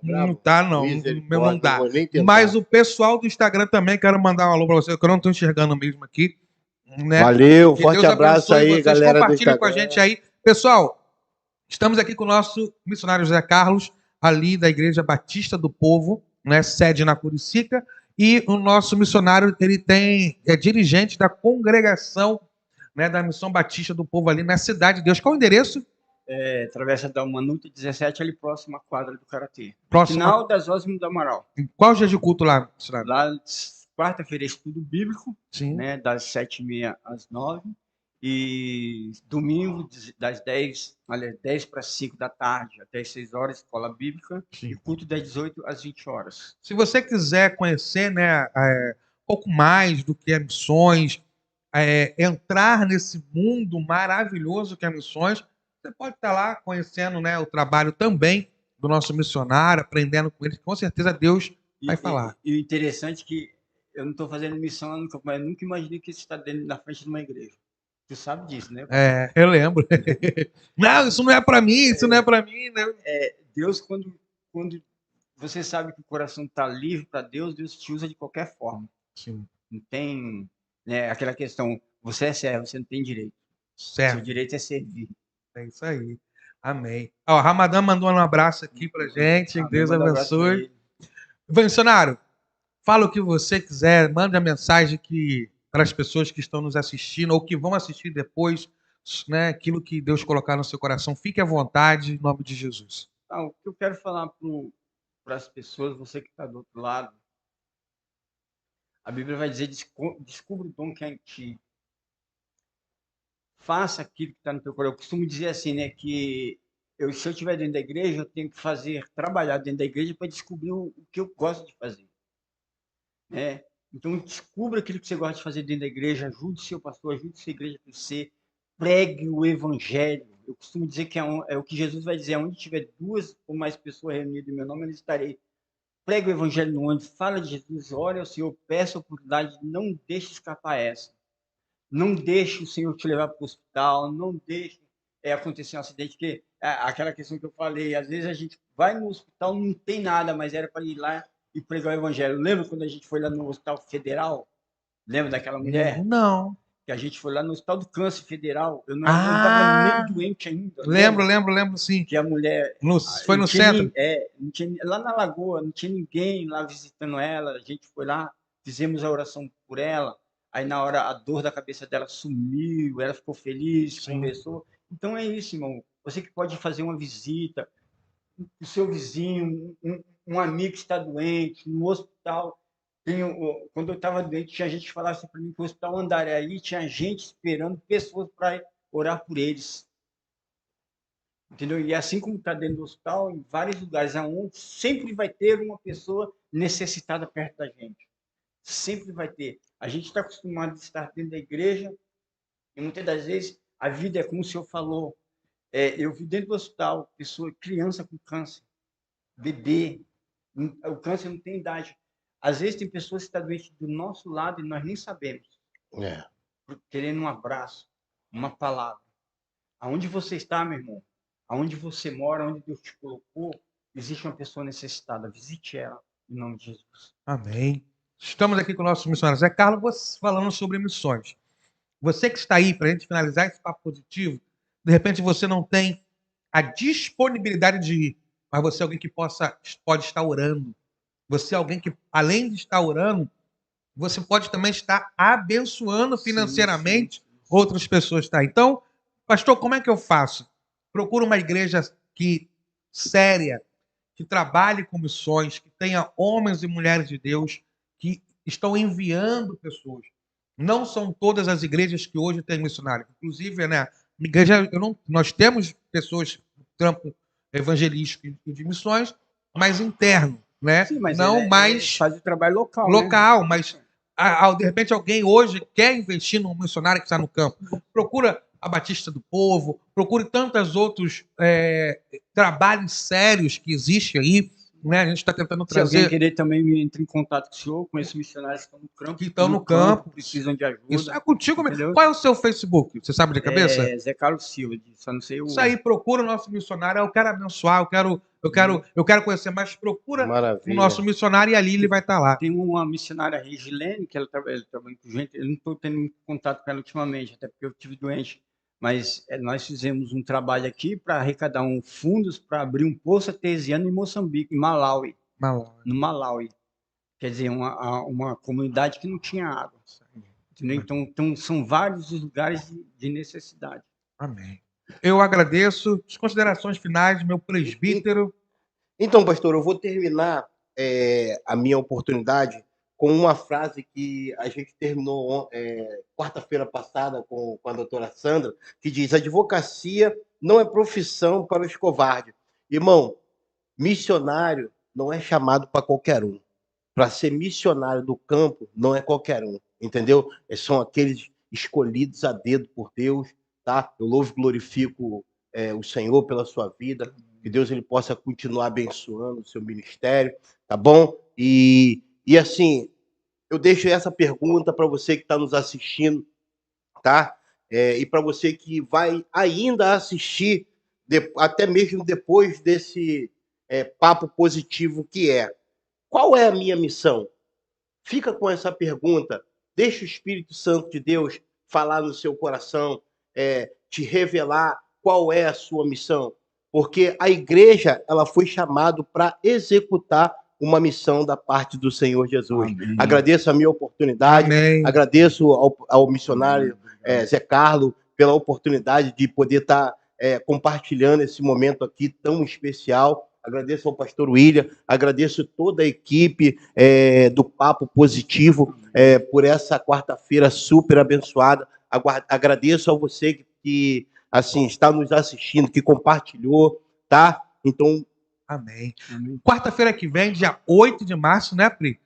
Não tá, não. Meu não dá. Não Mas o pessoal do Instagram também, quero mandar um alô para você, que eu não estou enxergando mesmo aqui. Né? Valeu, forte abraço aí, vocês, galera. Compartilhem com a gente aí. Pessoal, estamos aqui com o nosso missionário José Carlos, ali da Igreja Batista do Povo, né, sede na Curicica, e o nosso missionário, ele é dirigente da congregação, né, da Missão Batista do Povo ali na Cidade de Deus. Qual o endereço? Travessa da Manuta 17, ali próximo à quadra do Karatê. Próximo... Final das Osmos do Amaral. Qual o dia de culto lá, missionário? Lá, quarta-feira, estudo bíblico, sim, né, das 7h30 às 9h. E domingo, das 10 para 5 da tarde até as 6 horas, escola bíblica. Sim. E culto das 18 às 20 horas. Se você quiser conhecer, né, um pouco mais do que é missões, entrar nesse mundo maravilhoso que é missões, você pode estar lá conhecendo, né, o trabalho também do nosso missionário, aprendendo com ele, com certeza Deus vai falar. E o interessante é que eu não estou fazendo missão, mas eu nunca imaginei que isso está dentro na frente de uma igreja. Tu sabe disso, né? Eu lembro. Não, isso não é para mim, isso não é para mim. Né? Deus, quando você sabe que o coração está livre para Deus, Deus te usa de qualquer forma. Sim. Não tem, né, aquela questão, você é servo, você não tem direito. Certo. Seu direito é servir. É isso aí. Amém. Ó, Ramadã mandou um abraço aqui pra gente. Deus abençoe. Missionário, fala o que você quiser, manda a mensagem para as pessoas que estão nos assistindo ou que vão assistir depois, né, aquilo que Deus colocar no seu coração. Fique à vontade, em nome de Jesus. O que eu quero falar para as pessoas, você que está do outro lado, a Bíblia vai dizer, descubra o dom que é em ti. Faça aquilo que está no teu coração. Eu costumo dizer assim, né, que se eu estiver dentro da igreja, eu tenho que trabalhar dentro da igreja para descobrir o que eu gosto de fazer. Né? Então, descubra aquilo que você gosta de fazer dentro da igreja, ajude seu pastor, ajude sua igreja a crescer, pregue o evangelho. Eu costumo dizer que é o que Jesus vai dizer, onde tiver 2 ou mais pessoas reunidas em meu nome, eu estarei. Pregue o evangelho no onde, fala de Jesus, ore ao Senhor, peça a oportunidade, não deixe escapar essa. Não deixe o Senhor te levar para o hospital, não deixe acontecer um acidente, que aquela questão que eu falei, às vezes a gente vai no hospital, não tem nada, mas era para ir lá e pregar o evangelho. Lembra quando a gente foi lá no Hospital Federal? Lembra daquela mulher? Não. Que a gente foi lá no Hospital do Câncer Federal. Eu não estava nem doente ainda. Lembro, sim. Que a mulher... foi no centro? Não tinha, lá na Lagoa, não tinha ninguém lá visitando ela. A gente foi lá, fizemos a oração por ela. Aí, na hora, a dor da cabeça dela sumiu, ela ficou feliz, sim, conversou. Então, é isso, irmão. Você que pode fazer uma visita, o seu vizinho, um amigo que está doente, no hospital. Quando eu estava doente, tinha gente que falava assim para mim que o hospital Andaraí tinha gente esperando pessoas para orar por eles. Entendeu? E assim como está dentro do hospital, em vários lugares, onde sempre vai ter uma pessoa necessitada perto da gente. Sempre vai ter. A gente está acostumado a estar dentro da igreja e muitas das vezes a vida é como o senhor falou. Eu vi dentro do hospital criança com câncer, bebê. O câncer não tem idade. Às vezes tem pessoas que estão doentes do nosso lado e nós nem sabemos. Querendo um abraço, uma palavra. Aonde você está, meu irmão? Aonde você mora, onde Deus te colocou, existe uma pessoa necessitada. Visite ela, em nome de Jesus. Amém. Estamos aqui com o nosso missionário Zé Carlos, falando sobre missões. Você que está aí, para a gente finalizar esse papo positivo, de repente você não tem a disponibilidade de ir, mas você é alguém que pode estar orando. Você é alguém que, além de estar orando, você pode também estar abençoando financeiramente outras pessoas. Tá? Então, pastor, como é que eu faço? Procura uma igreja séria, que trabalhe com missões, que tenha homens e mulheres de Deus, que estão enviando pessoas. Não são todas as igrejas que hoje têm missionário. Inclusive, né, igreja, nós temos pessoas do campo evangelístico e de missões, mais interno, né? Sim, mas não ele mais faz o trabalho local. local, né? mas de repente alguém hoje quer investir num missionário que está no campo. Procura a Batista do Povo, procure tantos outros trabalhos sérios que existem aí, né? A gente está tentando Se alguém trazer querer também entre em contato com o senhor, com esses missionários que estão no campo, que estão no campo. precisam de ajuda. Isso é contigo mesmo. Entendeu? Qual é o seu Facebook? Você sabe de cabeça? Zé Carlos Silva, só não sei o. Isso aí, procura o nosso missionário. Eu quero abençoar, eu quero conhecer mais. Procura Maravilha. o nosso missionário e ali ele vai estar lá. Tem uma missionária Regilene, que ela trabalha com gente. Eu não estou tendo muito contato com ela ultimamente, até porque eu estive doente. Mas nós fizemos um trabalho aqui para arrecadar fundos para abrir um poço artesiano em Moçambique, em Malawi. No Malawi. Quer dizer, uma comunidade que não tinha água. Entendeu? Então, são vários os lugares de necessidade. Amém. Eu agradeço. As considerações finais, meu presbítero. Então, pastor, eu vou terminar a minha oportunidade com uma frase que a gente terminou quarta-feira passada com a doutora Sandra, que diz: advocacia não é profissão para os covardes. Irmão, missionário não é chamado para qualquer um. Para ser missionário do campo, não é qualquer um, entendeu? São aqueles escolhidos a dedo por Deus, tá? Eu louvo e glorifico o Senhor pela sua vida, que Deus ele possa continuar abençoando o seu ministério, tá bom? E assim, eu deixo essa pergunta para você que está nos assistindo, tá? E para você que vai ainda assistir, até mesmo depois desse papo positivo que é. Qual é a minha missão? Fica com essa pergunta. Deixa o Espírito Santo de Deus falar no seu coração, te revelar qual é a sua missão. Porque a igreja ela foi chamada para executar uma missão da parte do Senhor Jesus. Amém. Agradeço a minha oportunidade. Amém. Agradeço ao missionário Zé Carlos pela oportunidade de poder estar compartilhando esse momento aqui tão especial. Agradeço ao pastor William, agradeço toda a equipe do Papo Positivo por essa quarta-feira super abençoada. Agradeço a você que assim está nos assistindo, que compartilhou, tá? Então, amém. Quarta-feira que vem, dia 8 de março, né, Pri?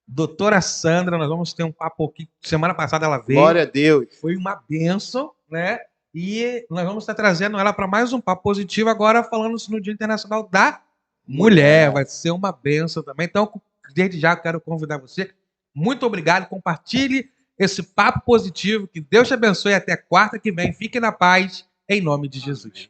Doutora Sandra, nós vamos ter um papo aqui. Semana passada ela veio. Glória a Deus. Foi uma bênção, né? E nós vamos estar trazendo ela para mais um papo positivo, agora falando no Dia Internacional da Mulher. Vai ser uma bênção também. Então, desde já, eu quero convidar você. Muito obrigado. Compartilhe esse papo positivo. Que Deus te abençoe até quarta que vem. Fique na paz, em nome de Jesus.